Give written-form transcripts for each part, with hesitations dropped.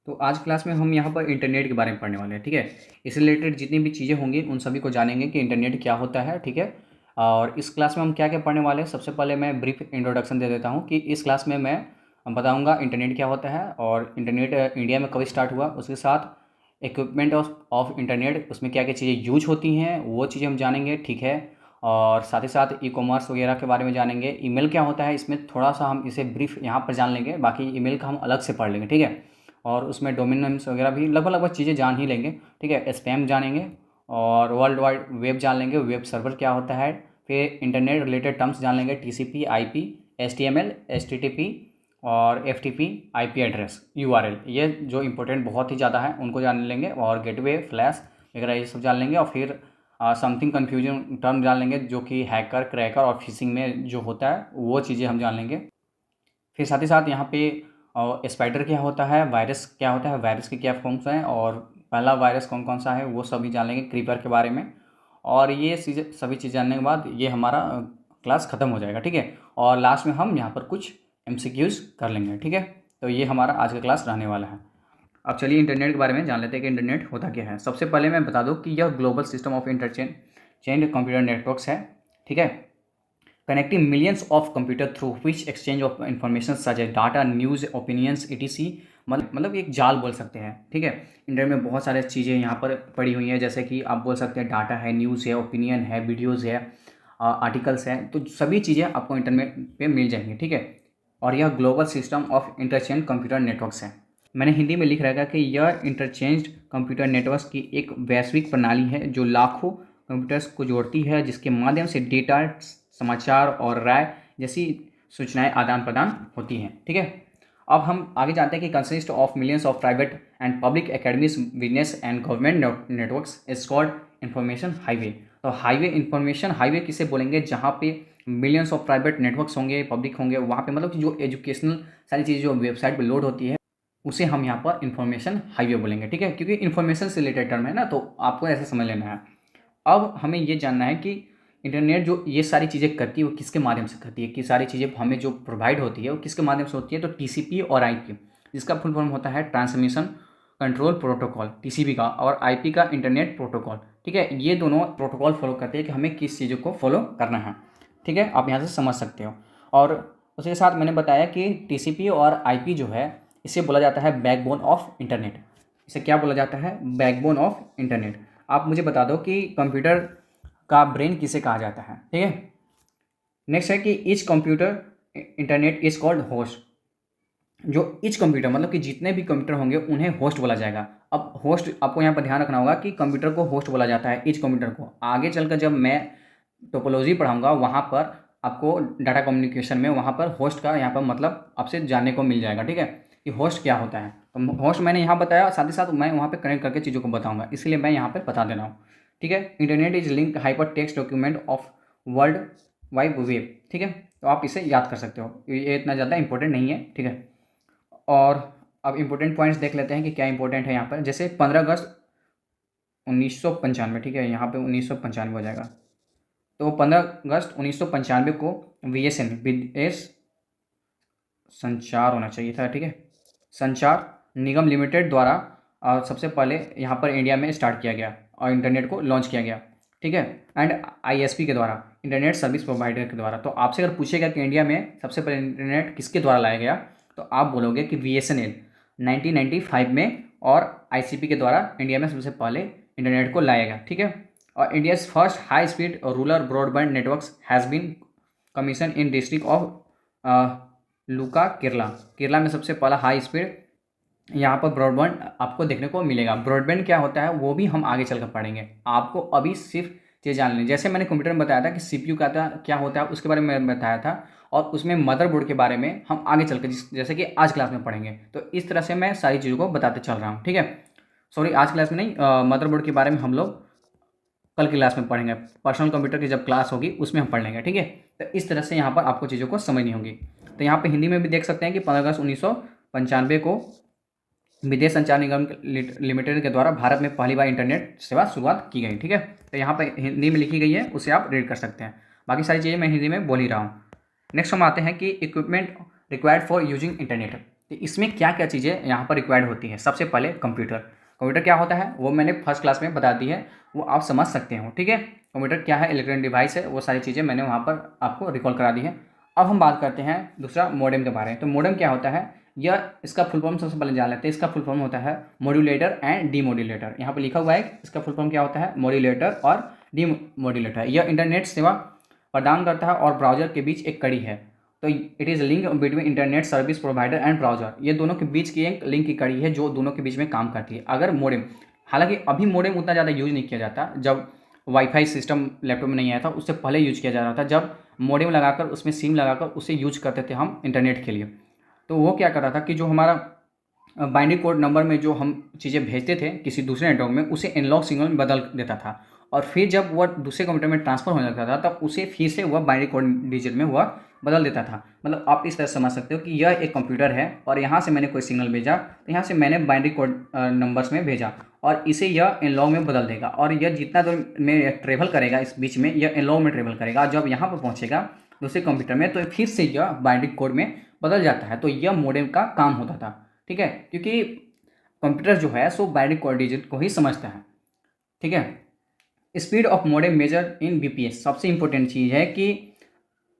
तो आज क्लास में हम यहाँ पर इंटरनेट के बारे में पढ़ने वाले हैं, ठीक है। इससे रिलेटेड जितनी भी चीज़ें होंगी उन सभी को जानेंगे कि इंटरनेट क्या होता है, ठीक है। और इस क्लास में हम क्या क्या पढ़ने वाले हैं, सबसे पहले मैं ब्रीफ इंट्रोडक्शन दे देता हूँ कि इस क्लास में मैं बताऊँगा इंटरनेट क्या होता है और इंटरनेट इंडिया में कब स्टार्ट हुआ, उसके साथ इक्विपमेंट ऑफ इंटरनेट, उसमें क्या क्या चीज़ें यूज होती हैं वो चीज़ें हम जानेंगे, ठीक है। और साथ ही साथ ई कॉमर्स वगैरह के बारे में जानेंगे। ईमेल क्या होता है, इसमें थोड़ा सा हम इसे ब्रीफ यहाँ पर जान लेंगे, बाकी ईमेल का हम अलग से पढ़ लेंगे, ठीक है। और उसमें डोमेन नेम्स वगैरह भी लगभग लगभग चीज़ें जान ही लेंगे, ठीक है। स्पैम जानेंगे और वर्ल्ड वाइड वेब जान लेंगे, वेब सर्वर क्या होता है। फिर इंटरनेट रिलेटेड टर्म्स जान लेंगे, टीसीपी, आईपी, एचटीएमएल, एचटीटीपी और एफटीपी, आईपी एड्रेस, यूआरएल, ये जो इंपॉर्टेंट बहुत ही ज़्यादा है उनको जान लेंगे। और गेटवे, फ्लैश वगैरह ये सब जान लेंगे। और फिर समथिंग कन्फ्यूजन टर्म जान लेंगे जो कि हैकर, क्रैकर और फिशिंग में जो होता है वो चीज़ें हम जान लेंगे। फिर साथ ही साथ यहाँ पे स्पाइडर क्या होता है, वायरस क्या होता है, वायरस के क्या फॉर्म्स हैं और पहला वायरस कौन कौन सा है वो सभी जान लेंगे, क्रीपर के बारे में। और ये चीज़ें सभी चीज़ जानने के बाद ये हमारा क्लास ख़त्म हो जाएगा, ठीक है। और लास्ट में हम यहाँ पर कुछ एमसीक्यूज़ कर लेंगे, ठीक है। तो ये हमारा आज का क्लास रहने वाला है। अब चलिए इंटरनेट के बारे में जान लेते हैं कि इंटरनेट होता क्या है। सबसे पहले मैं बता दूं कि यह global system of interchange computer networks है, ठीक है, connecting millions of computer through which exchange of information such as data, news, opinions, etc. मतलब एक जाल बोल सकते हैं, ठीक है। इंटरनेट में बहुत सारी चीज़ें यहाँ पर पड़ी हुई हैं, जैसे कि आप बोल सकते हैं डाटा है, न्यूज़ है, ओपिनियन है, वीडियोज़ है, आर्टिकल्स हैं, तो सभी चीज़ें आपको इंटरनेट पे मिल जाएंगी, ठीक है। और यह global system of interchange computer networks है। मैंने हिंदी में लिख रखा है कि यह इंटरचेंज कंप्यूटर नेटवर्क्स की एक वैश्विक प्रणाली है जो लाखों कंप्यूटर्स को जोड़ती है, जिसके माध्यम से डेटा, समाचार और राय जैसी सूचनाएं आदान प्रदान होती हैं, ठीक है। अब हम आगे जानते हैं कि consist of millions of private and public academies, business and government networks is called information highway. तो हाईवे, इंफॉर्मेशन हाईवे किसे बोलेंगे, जहाँ पे मिलियंस ऑफ प्राइवेट नेटवर्क्स होंगे, पब्लिक होंगे, वहाँ पे मतलब कि जो एजुकेशनल सारी चीज़ें जो वेबसाइट पे लोड होती है उसे हम यहाँ पर इंफॉर्मेशन हाईवे बोलेंगे, ठीक है, क्योंकि इन्फॉर्मेशन से रिलेटेड टर्म है ना, तो आपको ऐसे समझ लेना है। अब हमें ये जानना है कि इंटरनेट जो ये सारी चीज़ें करती है वो किसके माध्यम से करती है, कि सारी चीज़ें हमें जो प्रोवाइड होती है वो किसके माध्यम से होती है। तो टीसीपी और आईपी, जिसका फुल फॉर्म होता है ट्रांसमिशन कंट्रोल प्रोटोकॉल, टीसीपी का, और आईपी का इंटरनेट प्रोटोकॉल, ठीक है। ये दोनों प्रोटोकॉल फॉलो करते हैं कि हमें किस चीज़ों को फॉलो करना है, ठीक है। आप यहाँ से समझ सकते हो। और उसके साथ मैंने बताया कि टीसीपी और आईपी जो है इसे बोला जाता है बैकबोन ऑफ इंटरनेट। इसे क्या बोला जाता है, बैकबोन ऑफ इंटरनेट। आप मुझे बता दो कि कंप्यूटर का ब्रेन किसे कहा जाता है, ठीक है। नेक्स्ट है कि each computer internet is called host. जो ईच कंप्यूटर मतलब कि जितने भी कंप्यूटर होंगे उन्हें होस्ट बोला जाएगा। अब होस्ट आपको यहाँ पर ध्यान रखना होगा कि कंप्यूटर को होस्ट बोला जाता है, ईच कंप्यूटर को। आगे चलकर जब मैं टोपोलॉजी पढ़ाऊंगा वहाँ पर आपको डाटा कम्युनिकेशन में वहाँ पर होस्ट का यहाँ पर मतलब आपसे जानने को मिल जाएगा, ठीक है, कि होस्ट क्या होता है। तो होस्ट मैंने यहाँ बताया, साथ ही साथ मैं वहाँ पे कनेक्ट करके चीज़ों को बताऊंगा, इसलिए मैं यहाँ पर बता दे रहा हूँ, ठीक है। Internet is link hyper text document of world wide web, ठीक है। तो आप इसे याद कर सकते हो, ये इतना ज़्यादा इंपॉर्टेंट नहीं है, ठीक है। और अब इंपॉर्टेंट पॉइंट्स देख लेते हैं कि क्या इंपॉर्टेंट है यहाँ पर। जैसे 15 अगस्त 1995, ठीक है, यहाँ पे 1995 हो जाएगा। तो 15 अगस्त 1995 को वीएसएन, विदेश संचार होना चाहिए था, ठीक है, संचार निगम लिमिटेड द्वारा सबसे पहले यहाँ पर इंडिया में स्टार्ट किया गया और इंटरनेट को लॉन्च किया गया, ठीक है। एंड आईएसपी के द्वारा, इंटरनेट सर्विस प्रोवाइडर के द्वारा। तो आपसे अगर पूछेगा कि इंडिया में सबसे पहले इंटरनेट किसके द्वारा लाया गया, तो आप बोलोगे कि बीएसएनएल 1995 में, और आईसीपी के द्वारा इंडिया में सबसे पहले इंटरनेट को लाया गया, ठीक है। और India's first high speed rural broadband networks has been commission in district of लुका, केरला। केरला में सबसे पहला हाई स्पीड यहाँ पर ब्रॉडबैंड आपको देखने को मिलेगा। ब्रॉडबैंड क्या होता है वो भी हम आगे चलकर पढ़ेंगे, आपको अभी सिर्फ चीज़ जान लें। जैसे मैंने कंप्यूटर में बताया था कि सीपीयू क्या होता है उसके बारे में मैं बताया था, और उसमें मदरबोर्ड के बारे में हम आगे चलकर जैसे कि आज क्लास में पढ़ेंगे। तो इस तरह से मैं सारी चीज़ों को बताते चल रहा हूँ, ठीक है। सॉरी, आज क्लास में नहीं, मदरबोर्ड के बारे में हम लोग कल की क्लास में पढ़ेंगे, पर्सनल कंप्यूटर की जब क्लास होगी उसमें हम पढ़ लेंगे, ठीक है। तो इस तरह से यहाँ पर आपको चीज़ों को समझनी होगी। तो यहाँ पे हिंदी में भी देख सकते हैं कि 15 अगस्त 1995 को विदेश संचार निगम लिमिटेड के द्वारा भारत में पहली बार इंटरनेट सेवा शुरुआत की गई, ठीक है। तो यहाँ पर हिंदी में लिखी गई है, उसे आप रीड कर सकते हैं। बाकी सारी चीज़ें मैं हिंदी में बोल ही रहा हूँ। नेक्स्ट हम आते हैं कि equipment required for using internet. तो इसमें क्या क्या चीज़ें यहाँ पर रिक्वायर्ड होती है। सबसे पहले कंप्यूटर। कंप्यूटर क्या होता है वो मैंने फर्स्ट क्लास में बता दी है, वो आप समझ सकते हो, ठीक है। कंप्यूटर क्या है, इलेक्ट्रॉनिक डिवाइस है, वो सारी चीज़ें मैंने वहाँ पर आपको रिकॉल करा दी है। अब हम बात करते हैं दूसरा मॉडेम के बारे में। तो मॉडेम क्या होता है, यह इसका फुल फॉर्म सबसे पहले जान लेते हैं। इसका फुल फॉर्म होता है मॉड्यूलेटर एंड डीमॉड्यूलेटर। यहाँ पर लिखा हुआ है इसका फुल फॉर्म क्या होता है, मॉड्यूलेटर और डीमॉड्यूलेटर। यह इंटरनेट सेवा प्रदान करता है और ब्राउज़र के बीच एक कड़ी है। तो it is link between internet service provider and browser. ये दोनों के बीच की एक लिंक की कड़ी है जो दोनों के बीच में काम करती है। अगर मॉडेम, हालांकि अभी मॉडेम उतना ज़्यादा यूज़ नहीं किया जाता, जब वाईफाई सिस्टम लैपटॉप में नहीं आया था उससे पहले यूज किया जा रहा था, जब मॉडेम लगाकर उसमें सिम लगाकर उसे यूज करते थे हम इंटरनेट के लिए। तो वो क्या कर रहा था कि जो हमारा बाइनरी कोड नंबर में जो हम चीज़ें भेजते थे किसी दूसरे नेटवर्क में, उसे एनालॉग सिग्नल में बदल देता था, और फिर जब वह दूसरे कंप्यूटर में ट्रांसफर होने लगता था तब उसे फिर से वह बाइनरी कोड डिजिट में वह बदल देता था। मतलब आप इस तरह समझ सकते हो कि यह एक कंप्यूटर है और यहाँ से मैंने कोई सिग्नल भेजा तो यहाँ से मैंने बाइनरी कोड नंबर्स में भेजा और इसे यह एनालॉग में बदल देगा, और यह जितना दूर में ट्रेवल करेगा इस बीच में यह एनालॉग में ट्रेवल करेगा। जब यहाँ पर पहुँचेगा दूसरे कंप्यूटर में तो फिर से यह बाइनरी कोड में बदल जाता है। तो यह मॉडेम का काम होता था, ठीक है, क्योंकि कंप्यूटर जो है सो बाइनरी कोड डिजिट को ही समझता है, ठीक है। Speed of modem measure in BPS. सबसे इंपॉर्टेंट चीज़ है कि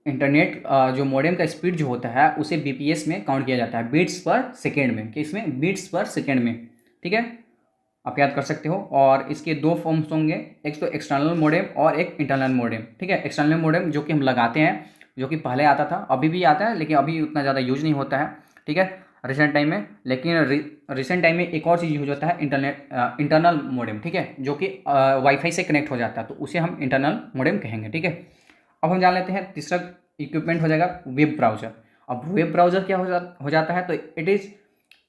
इंटरनेट जो मॉडेम का स्पीड जो होता है उसे बीपीएस में काउंट किया जाता है, बीट्स पर सेकेंड में, कि इसमें बीट्स पर सेकेंड में, ठीक है, आप याद कर सकते हो। और इसके दो फॉर्म्स होंगे, एक तो एक्सटर्नल मॉडेम और एक इंटरनल मॉडेम, ठीक है। एक्सटर्नल मॉडेम जो कि हम लगाते हैं, जो कि पहले आता था, अभी भी आता है लेकिन अभी उतना ज़्यादा यूज नहीं होता है, ठीक है, रिसेंट टाइम में। लेकिन रिसेंट टाइम में एक और चीज़ यूज होता है इंटरनल मॉडेम, ठीक है, जो कि वाईफाई से कनेक्ट हो जाता है, तो उसे हम इंटरनल मॉडेम कहेंगे, ठीक है। अब हम जान लेते हैं तीसरा इक्विपमेंट हो जाएगा वेब ब्राउज़र। अब वेब ब्राउज़र क्या हो जाता है, तो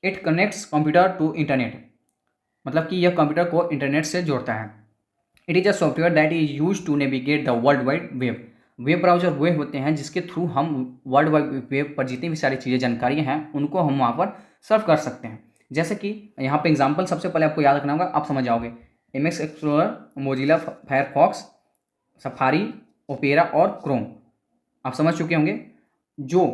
it connects computer to internet, मतलब कि यह कंप्यूटर को इंटरनेट से जोड़ता है। It is a software that is use to navigate the world wide web. Web browser वे होते हैं जिसके थ्रू हम वर्ल्ड वाइड वेब पर जितनी भी सारी चीज़ें जानकारी हैं उनको हम वहाँ पर सर्व कर सकते हैं। जैसे कि यहाँ पे एग्जांपल सबसे पहले आपको याद रखना होगा, आप समझ जाओगे। MS explorer, Mozilla Firefox, safari, opera और क्रोम, आप समझ चुके होंगे। जो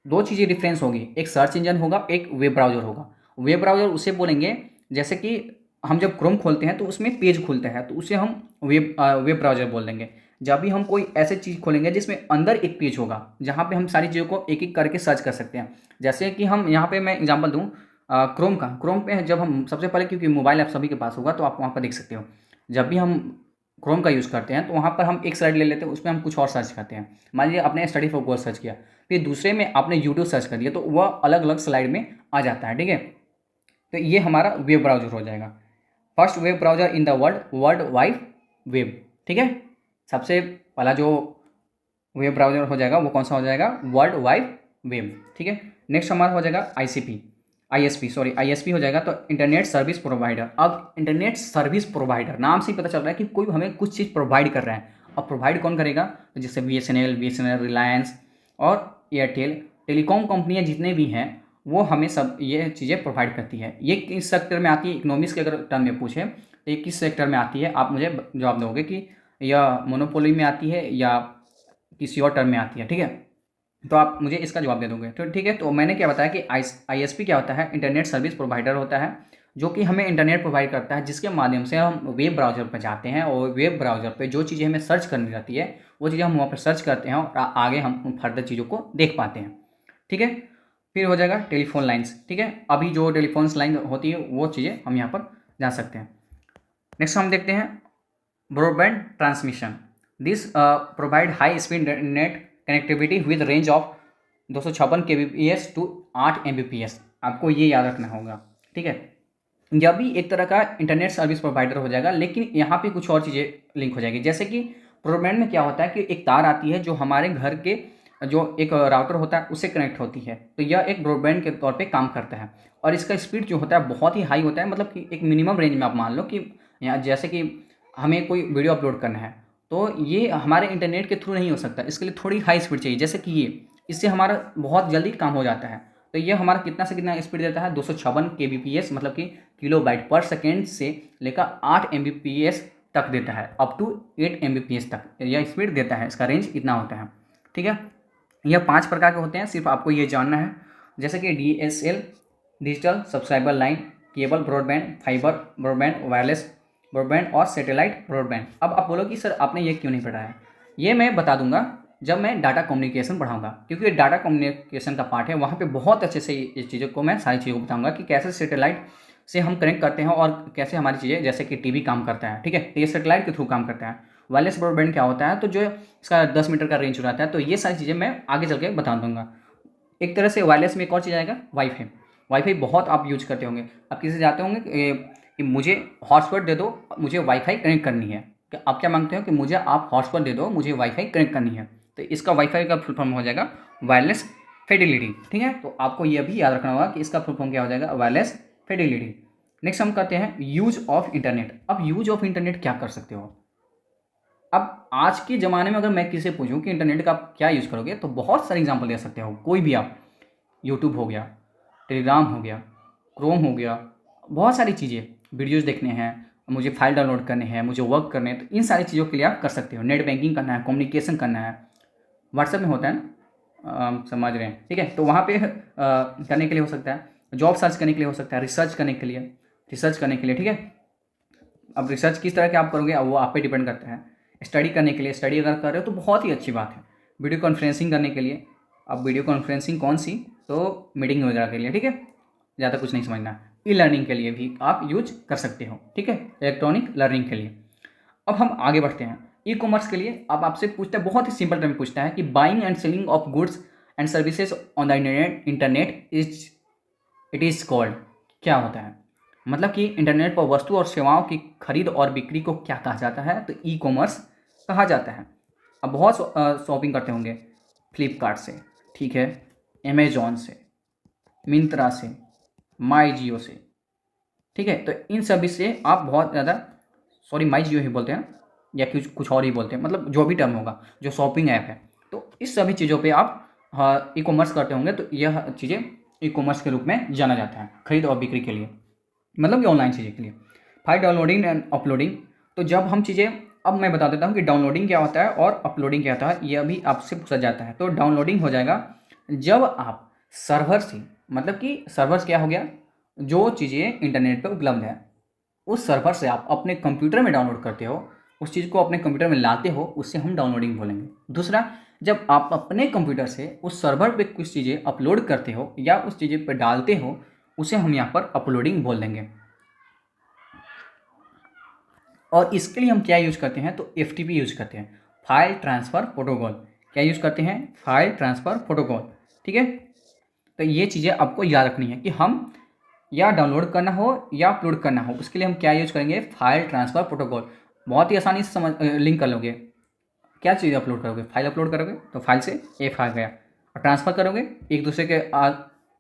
दो चीज़ें डिफरेंस होगी, एक सर्च इंजन होगा, एक वेब ब्राउज़र होगा। वेब ब्राउज़र उसे बोलेंगे, जैसे कि हम जब क्रोम खोलते हैं तो उसमें पेज खुलता है तो उसे हम वेब ब्राउज़र बोल देंगे। जब भी हम कोई ऐसी चीज़ खोलेंगे जिसमें अंदर एक पेज होगा जहाँ पे हम सारी चीज़ों को एक एक करके सर्च कर सकते हैं। जैसे कि हम यहाँ पे मैं एग्जांपल दूँ क्रोम का। क्रोम पे जब हम सबसे पहले, क्योंकि मोबाइल ऐप सभी के पास होगा तो आप वहाँ पर देख सकते हो, जब भी हम क्रोम का यूज़ करते हैं तो वहाँ पर हम एक स्लाइड ले लेते हैं, उसमें हम कुछ और सर्च करते हैं। मान लीजिए आपने स्टडी फॉर गोल सर्च किया, फिर दूसरे में आपने यूट्यूब सर्च कर दिया, तो वह अलग अलग स्लाइड में आ जाता है, ठीक है। तो ये हमारा वेब ब्राउज़र हो जाएगा। First web browser in the world wide web, ठीक है। सबसे पहला जो वेब ब्राउज़र हो जाएगा वो कौन सा हो जाएगा, वर्ल्ड वाइड वेब, ठीक है। नेक्स्ट हमारा हो जाएगा आईएसपी हो जाएगा, तो इंटरनेट सर्विस प्रोवाइडर। अब इंटरनेट सर्विस प्रोवाइडर नाम से ही पता चल रहा है कि कोई हमें कुछ चीज़ प्रोवाइड कर रहा है। अब प्रोवाइड कौन करेगा, तो जैसे बीएसएनएल, रिलायंस और एयरटेल, टेलीकॉम कंपनियां जितने भी हैं वो हमें सब ये चीज़ें प्रोवाइड करती है। ये किस सेक्टर में आती है, इकोनॉमिक्स के अगर टर्म में पूछे तो ये किस सेक्टर में आती है, आप मुझे जवाब दोगे कि यह मोनोपोली में आती है या किसी और टर्म में आती है, ठीक है। तो आप मुझे इसका जवाब दे दोगे, तो ठीक है। तो मैंने क्या बताया कि आईएसपी क्या होता है, इंटरनेट सर्विस प्रोवाइडर होता है, जो कि हमें इंटरनेट प्रोवाइड करता है, जिसके माध्यम से हम वेब ब्राउज़र पर जाते हैं और वेब ब्राउज़र पे जो चीज़ें हमें सर्च करनी रहती है वो चीज़ें हम वहाँ पर सर्च करते हैं और आगे हम उन फर्दर चीज़ों को देख पाते हैं, ठीक है। फिर हो जाएगा टेलीफोन लाइन्स, ठीक है। अभी जो टेलीफोन लाइन होती है वो चीज़ें हम यहाँ पर जान सकते हैं। नेक्स्ट हम देखते हैं broadband transmission. This provide high speed net connectivity with range of 256 kbps to 8 mbps। आपको ये याद रखना होगा, ठीक है। यह भी एक तरह का इंटरनेट सर्विस प्रोवाइडर हो जाएगा, लेकिन यहाँ पे कुछ और चीज़ें लिंक हो जाएगी। जैसे कि ब्रॉडबैंड में क्या होता है कि एक तार आती है जो हमारे घर के जो एक राउटर होता है उससे कनेक्ट होती है, तो यह एक ब्रॉडबैंड के तौर पे काम करता है। और इसका स्पीड जो होता है बहुत ही हाई होता है, मतलब कि एक मिनिमम रेंज में आप मान लो कि यहाँ जैसे कि हमें कोई वीडियो अपलोड करना है तो ये हमारे इंटरनेट के थ्रू नहीं हो सकता, इसके लिए थोड़ी हाई स्पीड चाहिए। जैसे कि ये, इससे हमारा बहुत जल्दी काम हो जाता है। तो ये हमारा कितना से कितना स्पीड देता है, 256 kbps, मतलब कि किलोबाइट पर सेकेंड से लेकर 8 mbps तक देता है, अप टू 8 mbps तक यह स्पीड देता है। इसका रेंज इतना होता है, ठीक है। यह 5 प्रकार के होते हैं, सिर्फ आपको ये जानना है। जैसे कि DSL, digital subscriber line, cable broadband, fibre broadband, wireless broadband और सैटेलाइट ब्रॉडबैंड। अब आप बोलो कि सर आपने ये क्यों नहीं पढ़ा है? ये मैं बता दूंगा जब मैं डाटा कम्युनिकेशन पढ़ाऊंगा, क्योंकि डाटा कम्युनिकेशन का पार्ट है, वहाँ पे बहुत अच्छे से इस चीज़ों को मैं सारी चीज़ों को बताऊंगा कि कैसे सैटेलाइट से हम कनेक्ट करते हैं और कैसे हमारी चीज़ें जैसे कि टीवी काम करता है, ठीक है, तो ये सैटेलाइट के थ्रू काम करता है। वायरलेस ब्रॉडबैंड क्या होता है, तो जो इसका 10 मीटर का रेंज हो जाता है, तो ये सारी चीज़ें मैं आगे चल के बता दूंगा। एक तरह से वायरलेस में एक और चीज़ आएगा, वाईफाई। वाईफाई बहुत आप यूज करते होंगे, आप किसी से जाते होंगे कि मुझे हॉटस्पॉट दे दो, मुझे वाईफाई कनेक्ट करनी है। आप क्या मांगते हो कि मुझे आप हॉटस्पॉट दे दो, मुझे वाईफाई कनेक्ट करनी है। तो इसका वाईफाई का फुल फॉर्म हो जाएगा वायरलेस फिडेलिटी, ठीक है। तो आपको यह भी याद रखना होगा कि इसका फुल फॉर्म क्या हो जाएगा, वायरलेस फिडेलिटी। नेक्स्ट हम करते हैं यूज ऑफ इंटरनेट। अब यूज ऑफ इंटरनेट क्या कर सकते हो? अब आज के ज़माने में अगर मैं किसी से पूछूं कि इंटरनेट का आप क्या यूज़ करोगे, तो बहुत सारे एग्जांपल दे सकते हो। कोई भी आप, यूट्यूब हो गया, टेलीग्राम हो गया, क्रोम हो गया, बहुत सारी चीज़ें, वीडियोज़ देखने हैं, मुझे फाइल डाउनलोड करने हैं, मुझे वर्क करने हैं, तो इन सारी चीज़ों के लिए आप कर सकते हो। नेट बैंकिंग करना है, कम्युनिकेशन करना है, व्हाट्सएप में होता है ना, समझ रहे हैं, ठीक है। तो वहाँ पे करने के लिए हो सकता है, जॉब सर्च करने के लिए हो सकता है, रिसर्च करने के लिए, ठीक है। अब रिसर्च किस तरह के आप करोगे अब वो आप पे डिपेंड करता है। स्टडी करने के लिए, स्टडी अगर कर रहे हो तो बहुत ही अच्छी बात है। वीडियो कॉन्फ्रेंसिंग करने के लिए, अब वीडियो कॉन्फ्रेंसिंग कौन सी, तो मीटिंग वगैरह के लिए, ठीक है, ज़्यादा कुछ नहीं समझना। ई लर्निंग के लिए भी आप यूज कर सकते हो, ठीक है, इलेक्ट्रॉनिक लर्निंग के लिए। अब हम आगे बढ़ते हैं। ई कॉमर्स के लिए अब आपसे पूछता है, बहुत ही सिंपल टर्म में पूछता है कि buying and selling of goods and services on the internet it is called, क्या होता है? मतलब कि इंटरनेट पर वस्तु और सेवाओं की खरीद और बिक्री को क्या कहा जाता है, तो ई कॉमर्स कहा जाता है। अब बहुत शॉपिंग करते होंगे फ्लिपकार्ट से, ठीक है, अमेजॉन से, मिंत्रा से, माई जियो से, ठीक है। तो इन सभी से आप बहुत ज़्यादा, सॉरी माई जियो ही बोलते हैं या कुछ कुछ और ही बोलते हैं, मतलब जो भी टर्म होगा, जो शॉपिंग ऐप है, तो इस सभी चीज़ों पे आप ई कॉमर्स करते होंगे, तो यह चीज़ें ई कॉमर्स के रूप में जाना जाता है, खरीद और बिक्री के लिए, मतलब कि ऑनलाइन चीज़ें के लिए। फाइल डाउनलोडिंग एंड अपलोडिंग, तो जब हम चीज़ें, अब मैं बता देता हूँ कि डाउनलोडिंग क्या होता है और अपलोडिंग क्या होता है, यह भी आपसे पूछा जाता है। तो डाउनलोडिंग हो जाएगा जब आप सर्वर से, मतलब कि सर्वर क्या हो गया, जो चीज़ें इंटरनेट पर उपलब्ध है उस सर्वर से आप अपने कंप्यूटर में डाउनलोड करते हो, उस चीज़ को अपने कंप्यूटर में लाते हो, उससे हम डाउनलोडिंग बोलेंगे। दूसरा, जब आप अपने कंप्यूटर से उस सर्वर पे कुछ चीज़ें अपलोड करते हो या उस चीज़ें पर डालते हो, उसे हम यहाँ पर अपलोडिंग बोल देंगे। और इसके लिए हम क्या यूज करते हैं, तो FTP यूज करते हैं, फाइल ट्रांसफ़र प्रोटोकॉल। क्या यूज करते हैं, फाइल ट्रांसफ़र प्रोटोकॉल, ठीक है। तो ये चीज़ें आपको याद रखनी है कि हम या डाउनलोड करना हो या अपलोड करना हो, उसके लिए हम क्या यूज करेंगे, फाइल ट्रांसफ़र प्रोटोकॉल। बहुत ही आसानी से समझ लिंक कर लोगे। क्या चीज़ अपलोड करोगे, फाइल अपलोड करोगे तो फाइल से ए फाइल गया, और ट्रांसफ़र करोगे एक दूसरे के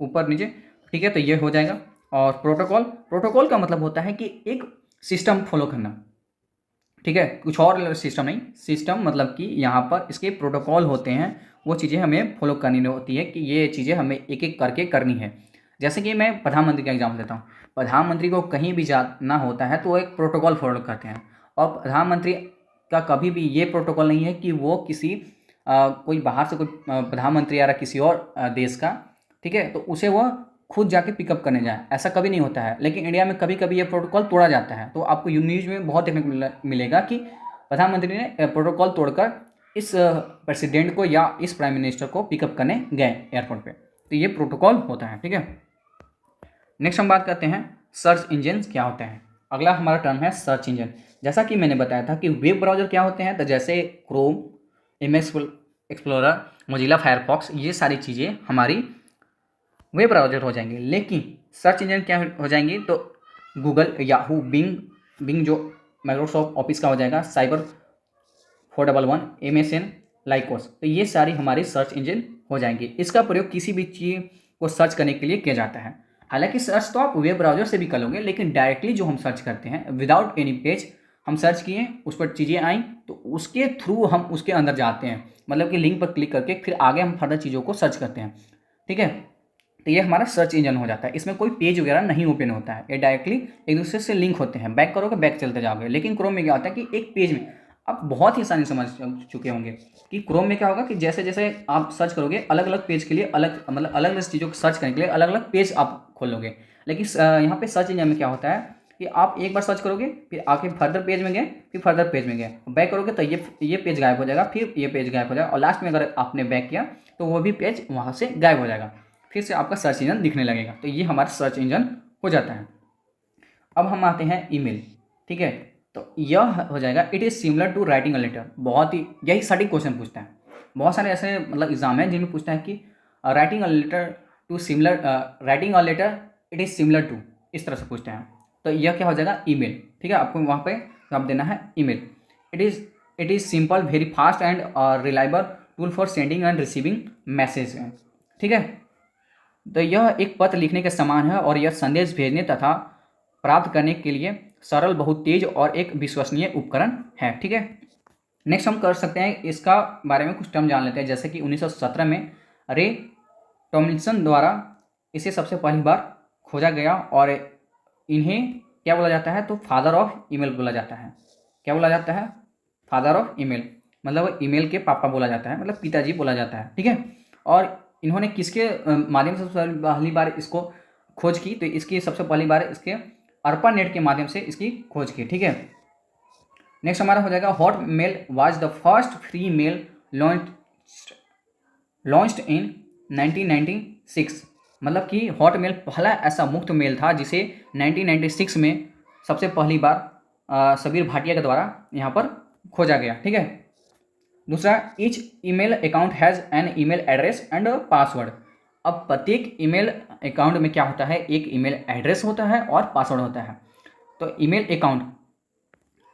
ऊपर नीचे, ठीक है, तो ये हो जाएगा। और प्रोटोकॉल, प्रोटोकॉल का मतलब होता है कि एक सिस्टम फॉलो करना, ठीक है, कुछ और सिस्टम नहीं, सिस्टम मतलब कि यहाँ पर इसके प्रोटोकॉल होते हैं, वो चीज़ें हमें फॉलो करनी होती है कि ये चीज़ें हमें एक एक करके करनी है। जैसे कि मैं प्रधानमंत्री का एग्जाम्पल देता हूँ, प्रधानमंत्री को कहीं भी जाना होता है तो वो एक प्रोटोकॉल फॉलो करते हैं, और प्रधानमंत्री का कभी भी ये प्रोटोकॉल नहीं है कि वो किसी कोई बाहर से कोई प्रधानमंत्री आ रहा किसी और देश का, ठीक है, तो उसे वह खुद जाके पिकअप करने जाए, ऐसा कभी नहीं होता है। लेकिन इंडिया में कभी कभी ये प्रोटोकॉल तोड़ा जाता है, तो आपको न्यूज़ में बहुत देखने को मिलेगा कि प्रधानमंत्री ने प्रोटोकॉल तोड़कर इस प्रेसिडेंट को या इस प्राइम मिनिस्टर को पिकअप करने गए एयरपोर्ट पे, तो ये प्रोटोकॉल होता है, ठीक है। नेक्स्ट हम बात करते हैं सर्च इंजन क्या होता है। अगला हमारा टर्म है सर्च इंजन। जैसा कि मैंने बताया था कि वेब ब्राउज़र क्या होते हैं, तो जैसे Chrome, MS explorer, Mozilla Firefox, ये सारी चीज़ें हमारी वेब ब्राउज़र हो जाएंगे। लेकिन सर्च इंजन क्या हो जाएंगी, तो गूगल, याहू, बिंग जो माइक्रोसॉफ्ट ऑफिस का हो जाएगा, साइबर 411, MSN, लाइकोस, तो ये सारी हमारी सर्च इंजन हो जाएंगे। इसका प्रयोग किसी भी चीज़ को सर्च करने के लिए किया जाता है। हालांकि सर्च तो आप वेब ब्राउज़र से भी कर लोगे, लेकिन डायरेक्टली जो हम सर्च करते हैं विदाउट एनी पेज, हम सर्च किए, उस पर चीज़ें आई, तो उसके थ्रू हम उसके अंदर जाते हैं, मतलब कि लिंक पर क्लिक करके फिर आगे हम फर्दर चीज़ों को सर्च करते हैं, ठीक है। तो ये हमारा सर्च इंजन हो जाता है। इसमें कोई पेज वगैरह नहीं ओपन होता है, ये डायरेक्टली एक दूसरे से लिंक होते हैं, बैक करोगे बैक चलते जाओगे। लेकिन क्रोम में क्या होता है कि एक पेज में आप बहुत ही आसानी समझ चुके होंगे कि क्रोम में क्या होगा कि जैसे जैसे आप सर्च करोगे अलग अलग पेज के लिए अलग, मतलब अलग अलग चीज़ों को सर्च करने के लिए अलग अलग पेज आप खोलोगे। लेकिन यहाँ पे सर्च इंजन में क्या होता है कि आप एक बार सर्च करोगे, फिर आके फर्दर पेज में गए, फिर फर्दर पेज में गए, बैक करोगे तो ये पेज गायब हो जाएगा, फिर ये पेज गायब हो जाएगा, और लास्ट में अगर आपने बैक किया तो वो भी पेज वहाँ से गायब हो जाएगा, फिर से आपका सर्च इंजन दिखने लगेगा। तो ये हमारा सर्च इंजन हो जाता है। अब हम आते हैं ईमेल, ठीक है। तो यह हो जाएगा, it is similar to writing a letter. बहुत ही यही सटीक क्वेश्चन पूछता है। बहुत सारे ऐसे मतलब एग्जाम हैं जिनमें पूछता है कि writing a letter to similar, writing a letter it is similar to, इस तरह से पूछते हैं। तो यह क्या हो जाएगा, ईमेल, ठीक है। आपको वहाँ पे जवाब देना है email. It is simple, very fast and reliable tool for sending end receiving message, ठीक है। तो यह एक पत्र लिखने के समान है और यह संदेश भेजने तथा प्राप्त करने के लिए सरल, बहुत तेज और एक विश्वसनीय उपकरण है, ठीक है। नेक्स्ट हम कर सकते हैं इसका बारे में कुछ टर्म जान लेते हैं, जैसे कि 1917 में रे टॉमलिंसन द्वारा इसे सबसे पहली बार खोजा गया, और इन्हें क्या बोला जाता है, तो फादर ऑफ ईमेल बोला जाता है। क्या बोला जाता है, फादर ऑफ ईमेल, मतलब ईमेल के पापा बोला जाता है, मतलब पिताजी बोला जाता है, ठीक है। और इन्होंने किसके माध्यम से सबसे पहली बार इसको खोज की, तो इसकी सबसे पहली बार इसके अर्पानेट के माध्यम से इसकी खोज की, ठीक है। नेक्स्ट हमारा हो जाएगा, Hotmail was the first free mail launched in 1996। मतलब कि हॉट मेल पहला ऐसा मुफ्त मेल था जिसे 1996 में सबसे पहली बार सबीर भाटिया के द्वारा यहाँ पर खोजा गया, ठीक है। दूसरा, each email account has an email address and password. अब प्रत्येक ईमेल अकाउंट में क्या होता है, एक ईमेल एड्रेस होता है और पासवर्ड होता है। तो ईमेल अकाउंट,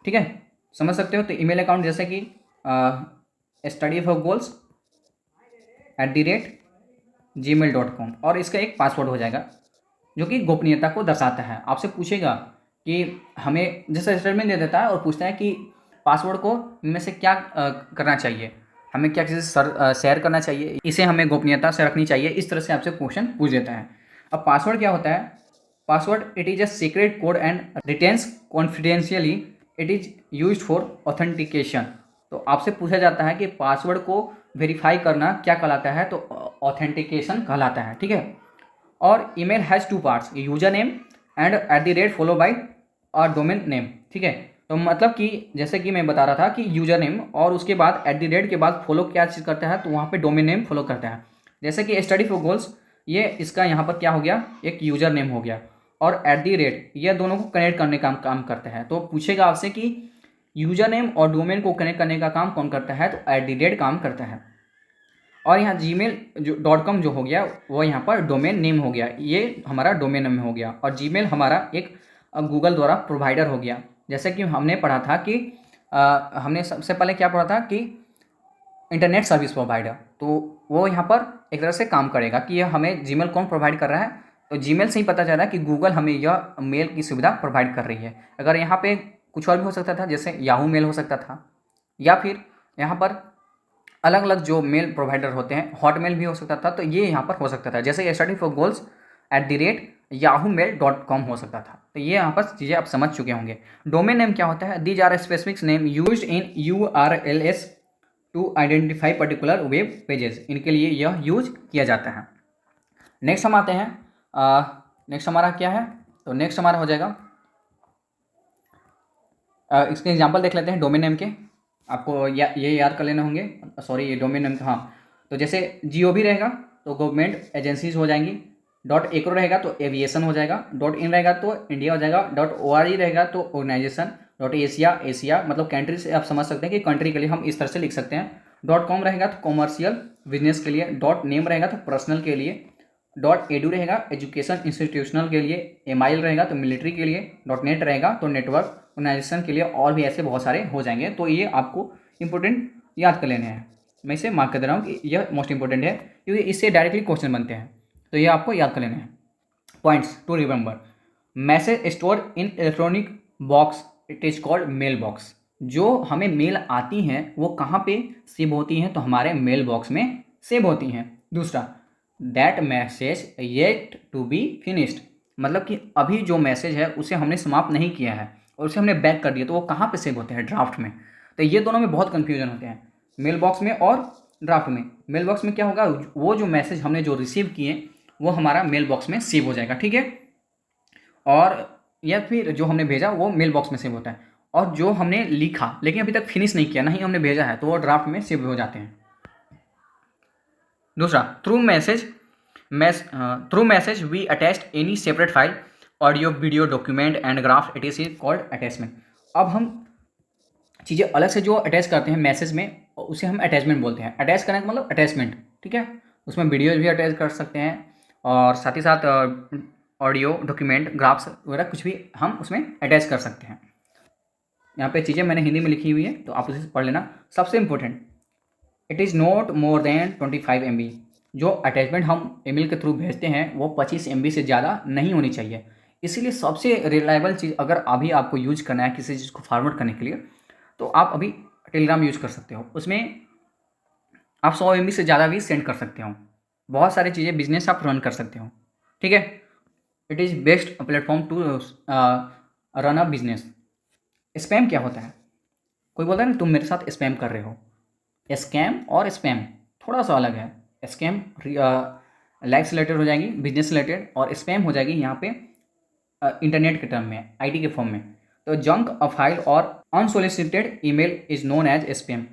ठीक है, समझ सकते हो। तो ईमेल अकाउंट जैसे कि स्टडी फॉर गोल्स @gmail.com, और इसका एक पासवर्ड हो जाएगा जो कि गोपनीयता को दर्शाता है। आपसे पूछेगा कि हमें जैसे स्टेटमेंट दे देता है और पूछता है कि पासवर्ड को इनमें से क्या करना चाहिए, हमें क्या किसी से शेयर करना चाहिए, इसे हमें गोपनीयता से रखनी चाहिए, इस तरह से आपसे क्वेश्चन पूछ देता है। अब पासवर्ड क्या होता है, password it is a secret code and retains confidentiality, it is used for authentication. तो आपसे पूछा जाता है कि पासवर्ड को वेरीफाई करना क्या कहलाता है, तो ऑथेंटिकेशन कहलाता है, ठीक है। और email has 2 parts, user name and @ follow by और डोमेन नेम, ठीक है। तो मतलब कि जैसे कि मैं बता रहा था कि यूजर नेम और उसके बाद @ के बाद फॉलो क्या चीज़ करता है, तो वहाँ पे डोमेन नेम फॉलो करता है। जैसे कि स्टडी फॉर गोल्स, ये इसका यहाँ पर क्या हो गया, एक यूजर नेम हो गया, और @ ये दोनों को कनेक्ट करने का काम करता है। तो पूछेगा आपसे कि यूजर नेम और डोमेन को कनेक्ट करने का काम कौन करता है, तो @ काम करता है। और यहाँ जीमेल जो .com जो हो गया वो यहाँ पर डोमेन नेम हो गया, ये हमारा डोमेन नेम हो गया। और जीमेल हमारा एक गूगल द्वारा प्रोवाइडर हो गया। जैसे कि हमने पढ़ा था कि हमने सबसे पहले क्या पढ़ा था कि इंटरनेट सर्विस प्रोवाइडर, तो वो यहाँ पर एक तरह से काम करेगा कि यह हमें जीमेल कौन प्रोवाइड कर रहा है, तो जीमेल से ही पता चल रहा है कि गूगल हमें यह मेल की सुविधा प्रोवाइड कर रही है। अगर यहाँ पे कुछ और भी हो सकता था, जैसे याहू मेल हो सकता था, या फिर यहाँ पर अलग अलग जो मेल प्रोवाइडर होते हैं, हॉटमेल भी हो सकता था, तो ये यहाँ पर हो सकता था। जैसे स्टडी फॉर गोल्स @yahoomail.com हो सकता था। तो ये यहाँ पर चीज़ें आप समझ चुके होंगे। डोमेन नेम क्या होता है, these are specific name used in URLs to identify particular web pages, इनके लिए यह यूज किया जाता है। नेक्स्ट हम आते हैं, नेक्स्ट हमारा क्या है, तो नेक्स्ट हमारा हो जाएगा, इसके एग्जाम्पल देख लेते हैं डोमेन नेम के। आपको ये याद कर लेने होंगे, सॉरी ये डोमेन नेम, हाँ। तो जैसे GOV रहेगा तो गवर्नमेंट एजेंसीज हो जाएंगी, .acro रहेगा तो एविएशन हो जाएगा, .in रहेगा तो इंडिया हो जाएगा, .org रहेगा तो ऑर्गेनाइजेशन, .asia मतलब कंट्री से आप समझ सकते हैं कि कंट्री के लिए हम इस तरह से लिख सकते हैं, .com रहेगा तो कॉमर्शियल बिजनेस के लिए, .name रहेगा तो पर्सनल के लिए, .edu रहेगा एजुकेशन इंस्टीट्यूशनल के लिए, MIL रहेगा तो मिलिट्री के लिए, .net रहेगा तो नेटवर्क ऑर्गेनाइजेशन के लिए, और भी ऐसे बहुत सारे हो जाएंगे। तो ये आपको इंपॉर्टेंट याद कर लेने हैं। मैं इसे मार्क कर दे रहा हूँ कि यह मोस्ट इंपॉर्टेंट है, क्योंकि इससे डायरेक्टली क्वेश्चन बनते हैं, तो ये आपको याद कर लेने हैं। Points to remember, message store in electronic box it is called mail box. जो हमें मेल आती हैं वो कहाँ पे सेव होती हैं, तो हमारे मेल बॉक्स में सेव होती हैं। दूसरा, that message yet to be finished, मतलब कि अभी जो मैसेज है उसे हमने समाप्त नहीं किया है और उसे हमने बैक कर दिया, तो वो कहाँ पे सेव होते हैं, ड्राफ्ट में। तो ये दोनों में बहुत कन्फ्यूजन होते हैं, मेल बॉक्स में और ड्राफ्ट में। मेल बॉक्स में क्या होगा, वो जो मैसेज हमने जो रिसीव किए वो हमारा मेल बॉक्स में सेव हो जाएगा, ठीक है। और या फिर जो हमने भेजा वो मेल बॉक्स में सेव होता है, और जो हमने लिखा लेकिन अभी तक फिनिश नहीं किया, नहीं हमने भेजा है, तो वो ड्राफ्ट में सेव हो जाते हैं। दूसरा, through message we attached any separate file, audio, video, document and graph, it is called attachment. अब हम चीज़ें अलग से जो अटैच करते हैं मैसेज में, उसे हम अटैचमेंट बोलते हैं। अटैच करने का मतलब अटैचमेंट, ठीक है। उसमें वीडियो भी अटैच कर सकते हैं, और साथ ही साथ ऑडियो, डॉक्यूमेंट, ग्राफ्स वगैरह कुछ भी हम उसमें अटैच कर सकते हैं। यहाँ पे चीज़ें मैंने हिंदी में लिखी हुई है, तो आप उसे पढ़ लेना। सबसे important, it is not more than 25 MB। जो अटैचमेंट हम ईमेल के थ्रू भेजते हैं वो 25 MB से ज़्यादा नहीं होनी चाहिए। इसीलिए सबसे रिलायबल चीज़, अगर अभी आपको यूज करना है किसी चीज़ को फॉरवर्ड करने के लिए, तो आप अभी टेलीग्राम यूज़ कर सकते हो। उसमें आप 100 MB से ज़्यादा भी सेंड कर सकते हो। बहुत सारी चीज़ें, बिजनेस आप रन कर सकते हो, ठीक है। It is best platform to run a business. Spam क्या होता है? कोई बोलता है ना तुम मेरे साथ स्पैम कर रहे हो। स्कैम और स्पैम थोड़ा सा अलग है। स्कैम लाइफ से रिलेटेड हो जाएगी, बिजनेस से रिलेटेड, और स्पैम हो जाएगी यहाँ पे इंटरनेट के टर्म में, आईटी के फॉर्म में। तो जंक अ फाइल और unsolicited email is known as spam.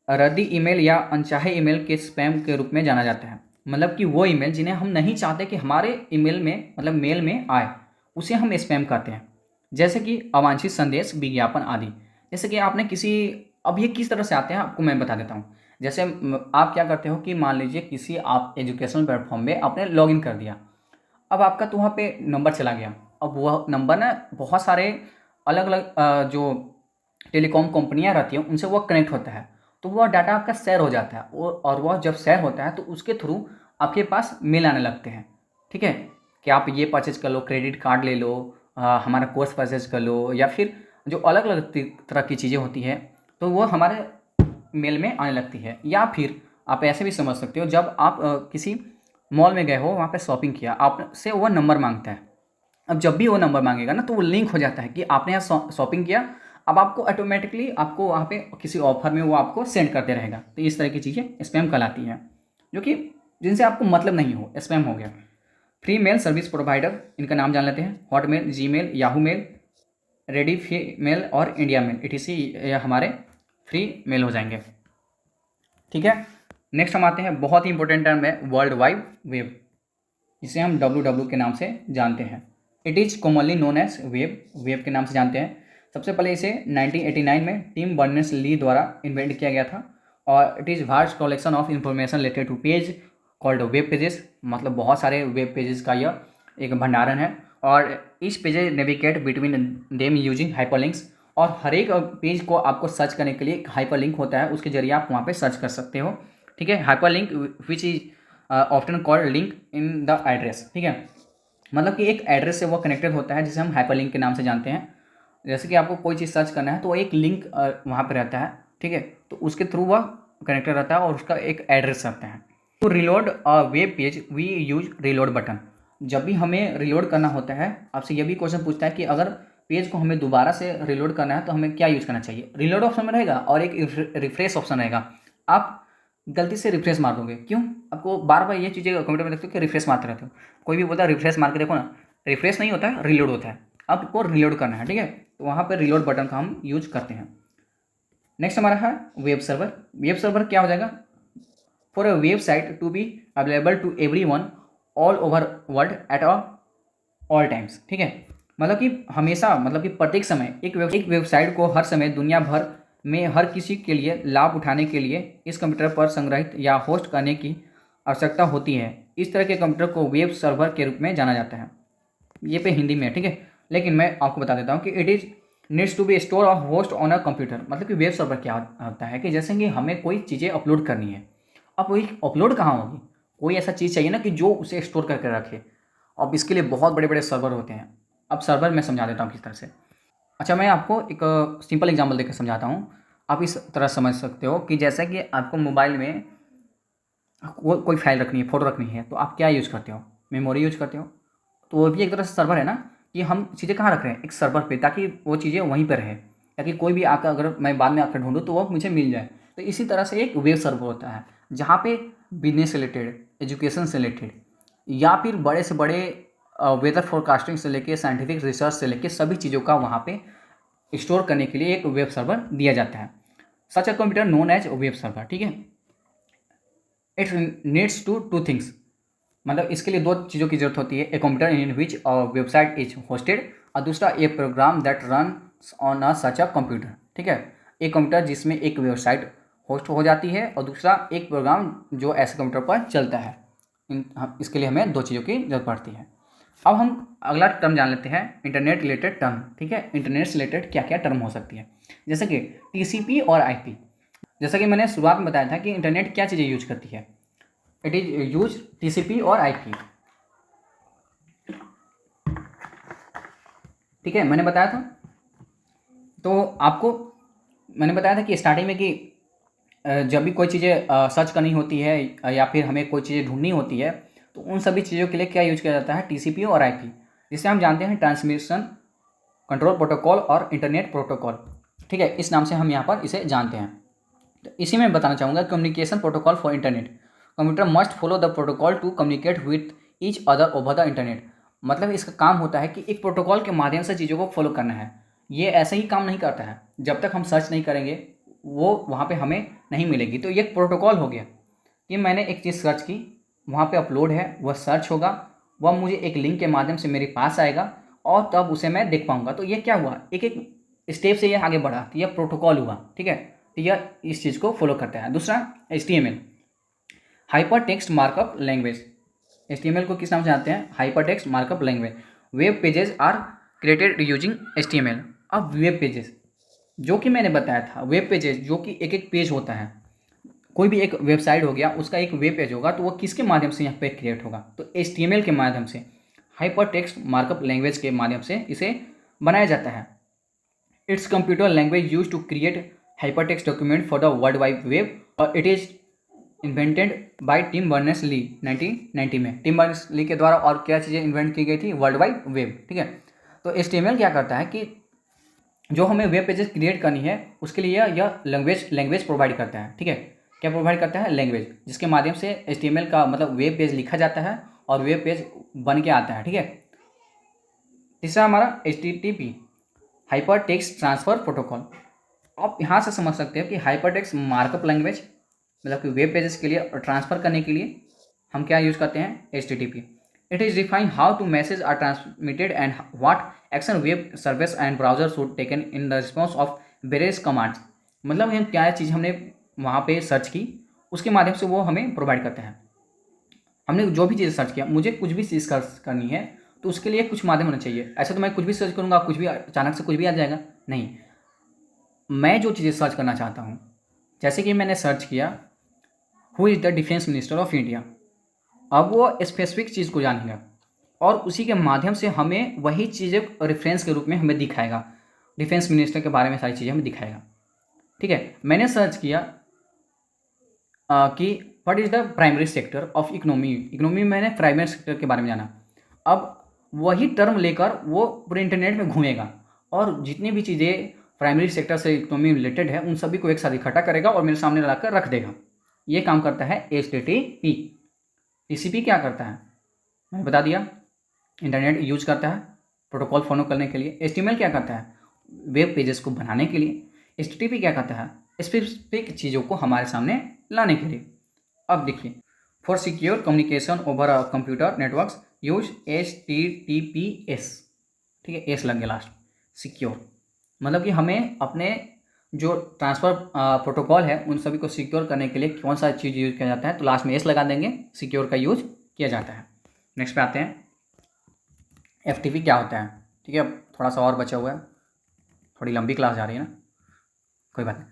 रद्दी ईमेल या अनचाहे ईमेल के स्पैम के रूप में जाना जाता है। मतलब कि वो ईमेल जिन्हें हम नहीं चाहते कि हमारे ईमेल में, मतलब मेल में आए, उसे हम स्पैम कहते हैं। जैसे कि अवांछित संदेश, विज्ञापन आदि। जैसे कि आपने किसी, अब ये किस तरह से आते हैं आपको मैं बता देता हूँ। जैसे आप क्या करते हो कि मान लीजिए किसी आप एजुकेशन प्लेटफॉर्म में आपने लॉगिन कर दिया। अब आपका तो वहाँ पे नंबर चला गया। अब वह नंबर ना बहुत सारे अलग अलग जो टेलीकॉम कंपनियां रहती हैं उनसे वो कनेक्ट होता है, तो वह डाटा आपका शेयर हो जाता है। और वह जब शेयर होता है तो उसके थ्रू आपके पास मेल आने लगते हैं, ठीक है। कि आप ये परचेज कर लो, क्रेडिट कार्ड ले लो, हमारा कोर्स परचेज कर लो, या फिर जो अलग अलग तरह की चीज़ें होती है, तो वो हमारे मेल में आने लगती है। या फिर आप ऐसे भी समझ सकते हो, जब आप किसी मॉल में गए हो, वहाँ पे शॉपिंग किया, आपसे वो नंबर मांगता है। अब जब भी वो नंबर मांगेगा ना, तो वो लिंक हो जाता है कि आपने यहाँ शॉपिंग किया। अब आपको ऑटोमेटिकली आपको वहाँ पे किसी ऑफर में वो आपको सेंड करते रहेगा। तो इस तरह की चीज़ें स्पैम कहलाती हैं, जो कि जिनसे आपको मतलब नहीं हो, स्पैम हो गया। फ्री मेल सर्विस प्रोवाइडर, इनका नाम जान लेते हैं। Hotmail, Gmail, Yahoo mail, ready mail और इंडिया मेल, etc हमारे फ्री मेल हो जाएंगे, ठीक है। नेक्स्ट हम आते हैं, बहुत ही इंपॉर्टेंट टर्म है वर्ल्ड वाइड वेब, जिसे हम WW के नाम से जानते हैं। It is commonly known as web के नाम से जानते हैं। सबसे पहले इसे 1989 में टिम बर्नर्स-ली द्वारा इन्वेंट किया गया था। और it is vast collection of information related to page called web pages. मतलब बहुत सारे वेब पेजेस का यह एक भंडारण है। और इस pages navigate between them using hyperlinks. और हर एक पेज को आपको सर्च करने के लिए एक हाइपरलिंक होता है, उसके जरिए आप वहाँ पे सर्च कर सकते हो, ठीक है। Hyperlink which is often called link in the address, ठीक है। मतलब कि एक एड्रेस से वो कनेक्टेड होता है, जिसे हम हाइपरलिंक के नाम से जानते हैं। जैसे कि आपको कोई चीज़ सर्च करना है तो एक लिंक वहाँ पे रहता है, ठीक है। तो उसके थ्रू वह कनेक्टेड रहता है और उसका एक एड्रेस रहता है। To reload a web page we use reload button. जब भी हमें रिलोड करना होता है, आपसे यह भी क्वेश्चन पूछता है कि अगर पेज को हमें दोबारा से रिलोड करना है तो हमें क्या यूज़ करना चाहिए। रिलोड ऑप्शन में रहेगा और एक रिफ्रेश ऑप्शन रहेगा। आप गलती से रिफ्रेश मार दोगे, क्यों? आपको बार बार ये चीज़ें कंप्यूटर में देखते हो कि रिफ्रेश मारते रहते हो। कोई भी बोलता है रिफ्रेश मार के देखो ना, रिफ्रेश नहीं होता है, रिलोड होता है। आपको रिलोड करना है, ठीक है। तो वहाँ पर रिलोड बटन का हम यूज करते हैं। नेक्स्ट हमारा है वेब सर्वर। वेब सर्वर क्या हो जाएगा? For a website to be available to everyone all over world at all times, ठीक है। मतलब कि हमेशा, मतलब कि प्रत्येक समय एक वेबसाइट को हर समय दुनिया भर में हर किसी के लिए लाभ उठाने के लिए इस कंप्यूटर पर संग्रहित या होस्ट करने की आवश्यकता होती है। इस तरह के कंप्यूटर को वेब सर्वर के रूप में जाना जाता है। ये पे हिंदी में है, ठीक है। लेकिन मैं आपको बता देता हूँ कि it is needs to be store of host on a computer. मतलब कि वेब सर्वर क्या होता है कि जैसे कि हमें कोई चीज़ें अपलोड करनी है, अब वही अपलोड कहाँ होगी? कोई ऐसा चीज़ चाहिए ना कि जो उसे स्टोर करके रखे। अब इसके लिए बहुत बड़े बड़े सर्वर होते हैं। अब सर्वर मैं समझा देता हूँ किस तरह से। अच्छा, मैं आपको एक सिंपल एग्जांपल देकर समझाता हूँ। आप इस तरह समझ सकते हो कि जैसे कि आपको मोबाइल में कोई फाइल रखनी है, फ़ोटो रखनी है, तो आप क्या यूज़ करते हो? मेमोरी यूज़ करते हो। तो वो भी एक तरह से सर्वर है ना, कि हम चीज़ें कहाँ रख रहे हैं? एक सर्वर पे, ताकि वो चीज़ें वहीं पर रहे। ताकि कोई भी आकर, अगर मैं बाद में आकर ढूंढूँ तो वो मुझे मिल जाए। तो इसी तरह से एक वेब सर्वर होता है जहाँ पे बिजनेस से रिलेटेड, एजुकेशन से रिलेटेड, या फिर बड़े से बड़े वेदर फोरकास्टिंग से लेके साइंटिफिक रिसर्च से लेके सभी चीज़ों का वहाँ पे स्टोर करने के लिए एक वेब सर्वर दिया जाता है। Such a computer known as web server, ठीक है। इट नीड्स टू थिंग्स, मतलब इसके लिए दो चीज़ों की जरूरत होती है, a computer in which website is hosted, और दूसरा a program that run on a such a computer, ठीक है। एक कंप्यूटर जिसमें एक वेबसाइट होस्ट हो जाती है और दूसरा एक प्रोग्राम जो ऐसे कंप्यूटर पर चलता है। इसके लिए हमें दो चीज़ों की जरूरत पड़ती है। अब हम अगला टर्म जान लेते हैं, इंटरनेट रिलेटेड टर्म, ठीक है। इंटरनेट से रिलेटेड क्या क्या टर्म हो सकती है, जैसे कि टीसीपी और आईपी। जैसा कि मैंने शुरुआत में बताया था कि इंटरनेट क्या चीज़ें यूज करती है, इट इज यूज टीसीपी और आईपी, ठीक है। मैंने बताया था, तो आपको मैंने बताया था कि स्टार्टिंग में कि जब भी कोई चीज़ें सर्च करनी होती है या फिर हमें कोई चीज़ें ढूंढनी होती है तो उन सभी चीज़ों के लिए क्या यूज किया जाता है, टीसीपी और आईपी, जिसे हम जानते हैं ट्रांसमिशन कंट्रोल प्रोटोकॉल और इंटरनेट प्रोटोकॉल, ठीक है। इस नाम से हम यहाँ पर इसे जानते हैं। तो इसी में बताना चाहूँगा, communication protocol for internet, computer must follow the protocol to communicate with each other over the internet. मतलब इसका काम होता है कि एक प्रोटोकॉल के माध्यम से चीज़ों को फॉलो करना है। ये ऐसे ही काम नहीं करता है, जब तक हम सर्च नहीं करेंगे वो वहाँ पे हमें नहीं मिलेगी। तो ये एक प्रोटोकॉल हो गया कि मैंने एक चीज़ सर्च की, वहाँ पे अपलोड है, वह सर्च होगा, वह मुझे एक लिंक के माध्यम से मेरे पास आएगा और तब उसे मैं देख पाऊंगा। तो ये क्या हुआ, एक एक स्टेप से ये आगे बढ़ा, तो यह प्रोटोकॉल हुआ, ठीक है। तो यह इस चीज़ को फॉलो करता है। दूसरा HTML, hyper text markup language. HTML को किस नाम से जानते हैं, hyper text markup language. Web pages are created using HTML। अब वेब पेजेस जो कि मैंने बताया था, वेब पेजेस जो कि एक एक पेज होता है, कोई भी एक वेबसाइट हो गया उसका एक वेब पेज होगा, तो वो किसके माध्यम से यहाँ पे क्रिएट होगा, तो HTML के माध्यम से, हाइपर टेक्स्ट मार्कअप लैंग्वेज के माध्यम से इसे बनाया जाता है। It's computer language use to create hyper text document for the world wide web, और it is invented by Tim Berners-Lee 1990 में। टिम बर्नर्स-ली के द्वारा और क्या चीज़ें इन्वेंट की गई थी, वर्ल्ड वाइड वेब, ठीक है। तो HTML क्या करता है कि जो हमें वेब पेजेस क्रिएट करनी है उसके लिए यह लैंग्वेज प्रोवाइड करता है, ठीक है। क्या प्रोवाइड करता है, लैंग्वेज, जिसके माध्यम से HTML का मतलब वेब पेज लिखा जाता है और वेब पेज बन के आता है, ठीक है। तीसरा हमारा HTTP, hyper text transfer protocol. आप यहाँ से समझ सकते हो कि हाइपर टेक्स्ट मार्कअप लैंग्वेज, मतलब कि वेब पेजेस के लिए और ट्रांसफ़र करने के लिए हम क्या यूज़ करते हैं, HTTP। It is define how to message are transmitted and what action web service and browser should taken in the response of various commands. मतलब हम क्या चीज़ हमने वहाँ पे सर्च की उसके माध्यम से वो हमें प्रोवाइड करते हैं। हमने जो भी चीज़ सर्च किया, मुझे कुछ भी चीज़ सर्च करनी है तो उसके लिए कुछ माध्यम होना चाहिए। ऐसे तो मैं कुछ भी सर्च करूँगा, कुछ भी अचानक से कुछ भी आ जाएगा, नहीं। मैं जो चीज़ें सर्च करना चाहता हूँ, जैसे कि मैंने सर्च किया who is the defence minister of India, अब वो स्पेसिफिक चीज़ को जानेगा और उसी के माध्यम से हमें वही चीज़ें रेफरेंस के रूप में हमें दिखाएगा, डिफेंस मिनिस्टर के बारे में सारी चीज़ें हमें दिखाएगा, ठीक है। मैंने सर्च किया कि what is the primary sector of economy, economy में मैंने प्राइमरी सेक्टर के बारे में जाना। अब वही टर्म लेकर वो पूरे इंटरनेट में घूमेगा और जितनी भी चीज़ें प्राइमरी सेक्टर से इकोनॉमी रिलेटेड है उन सभी को एक साथ इकट्ठा करेगा और मेरे सामने लाकर रख देगा। ये काम करता है HTTP। TCP क्या करता है, मैंने बता दिया, इंटरनेट यूज करता है प्रोटोकॉल फॉलो करने के लिए। HTML क्या करता है, वेब पेजेस को बनाने के लिए। HTTP क्या करता है, स्पेसिफिक चीज़ों को हमारे सामने लाने के लिए। अब देखिए, for secure communication over a computer networks use HTTPS, ठीक है, एस लग गया लास्ट, सिक्योर, मतलब कि हमें अपने जो ट्रांसफ़र प्रोटोकॉल है उन सभी को सिक्योर करने के लिए कौन सा चीज़ यूज़ किया जाता है, तो लास्ट में एस लगा देंगे, सिक्योर का यूज किया जाता है। नेक्स्ट पे आते हैं, FTP क्या होता है, ठीक है। अब थोड़ा सा और बचा हुआ है, थोड़ी लंबी क्लास जा रही है ना, कोई बात नहीं।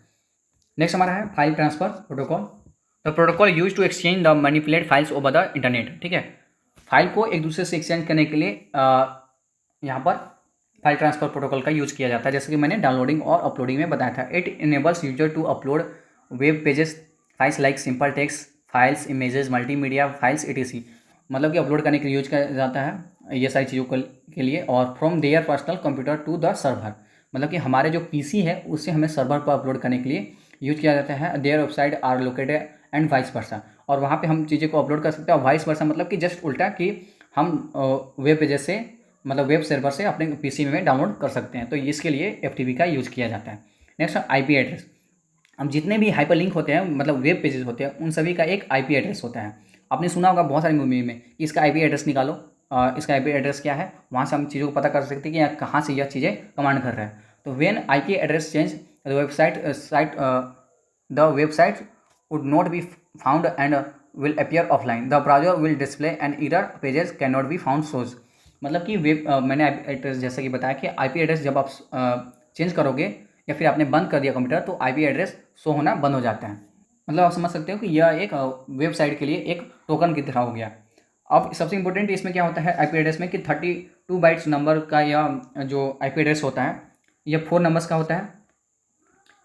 नेक्स्ट हमारा है file transfer protocol, the protocol use to exchange the manipulate files over the internet, ठीक है। फाइल को एक दूसरे से एक्सचेंज करने के लिए यहाँ पर फाइल ट्रांसफ़र प्रोटोकॉल का यूज़ किया जाता है, जैसे कि मैंने डाउनलोडिंग और अपलोडिंग में बताया था। It enables user to upload web pages files like simple text files, images, multimedia files etc, मतलब कि अपलोड करने के लिए यूज किया जाता है ये सारी चीज़ों के लिए, और from their personal computer to the server, मतलब कि हमारे जो पीसी है उससे हमें सर्वर पर अपलोड करने के लिए यूज किया जाता है। Their website R located and vice versa, और वहाँ पे हम चीज़ें को अपलोड कर सकते हैं। और वाइस वर्सा मतलब कि जस्ट उल्टा कि हम वेब पेजेस से मतलब वेब सर्वर से अपने पीसी में डाउनलोड कर सकते हैं। तो इसके लिए एफटीपी का यूज़ किया जाता है। Next IP address. अब जितने भी हाइपर लिंक होते हैं मतलब वेब पेजेस होते हैं उन सभी का एक आईपी एड्रेस होता है। आपने सुना होगा बहुत सारी मूवी में कि इसका आईपी एड्रेस निकालो, इसका आईपी एड्रेस क्या है, वहाँ से हम चीज़ों को पता कर सकते हैं कि कहाँ से यह चीज़ें कमांड कर रहा है। तो when IP address change the website would not be found and will appear offline, the browser will display and error pages can not be found source. मतलब कि मैंने आईपी एड्रेस जैसा कि बताया कि आईपी एड्रेस जब आप चेंज करोगे या फिर आपने बंद कर दिया कंप्यूटर तो आईपी एड्रेस शो होना बंद हो जाता है। मतलब आप समझ सकते हो कि यह एक वेबसाइट के लिए एक टोकन की तरह हो गया। अब सबसे इंपॉर्टेंट इसमें क्या होता है आईपी एड्रेस में कि 32 बाइट्स नंबर का यह जो आईपी एड्रेस होता है यह 4 नंबर्स का होता है,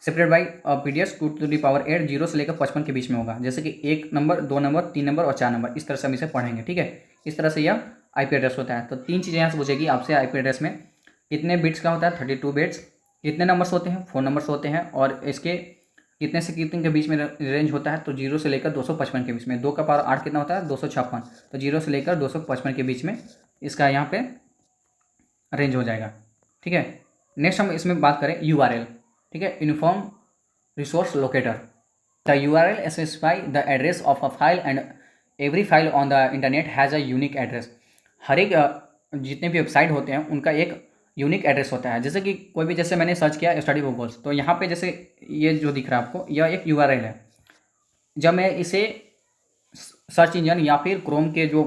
सेपरेट बाई पीडीएस 2⁸ 0 से लेकर 55 के बीच में होगा। जैसे कि 1 नंबर, 2 नंबर, 3 नंबर और 4 नंबर, इस तरह से हम इसे पढ़ेंगे। ठीक है, इस तरह से यह आईपी एड्रेस होता है। तो 3 चीज़ें यहाँ से पूछेगी आपसे आईपी एड्रेस में, कितने बिट्स का होता है 32 बिट्स, कितने नंबर्स होते हैं 4 नंबर्स होते हैं, और इसके कितने से कितने के बीच में रेंज होता है तो 0 से लेकर 255 के बीच में। 2 का पावर 8 कितना होता है 256, तो 0 से लेकर 255 के बीच में इसका यहाँ पे रेंज हो जाएगा। ठीक है, नेक्स्ट हम इसमें बात करें यूआरएल। ठीक है, uniform resource locator. The URL specify the address of a file and every file on the internet has a unique address. हर एक जितने भी वेबसाइट होते हैं उनका एक यूनिक एड्रेस होता है। जैसे कि कोई भी, जैसे मैंने सर्च किया स्टडी गूगल्स, तो यहाँ पे जैसे ये जो दिख रहा है आपको यह एक यूआरएल है। जब मैं इसे सर्च इंजन या फिर क्रोम के जो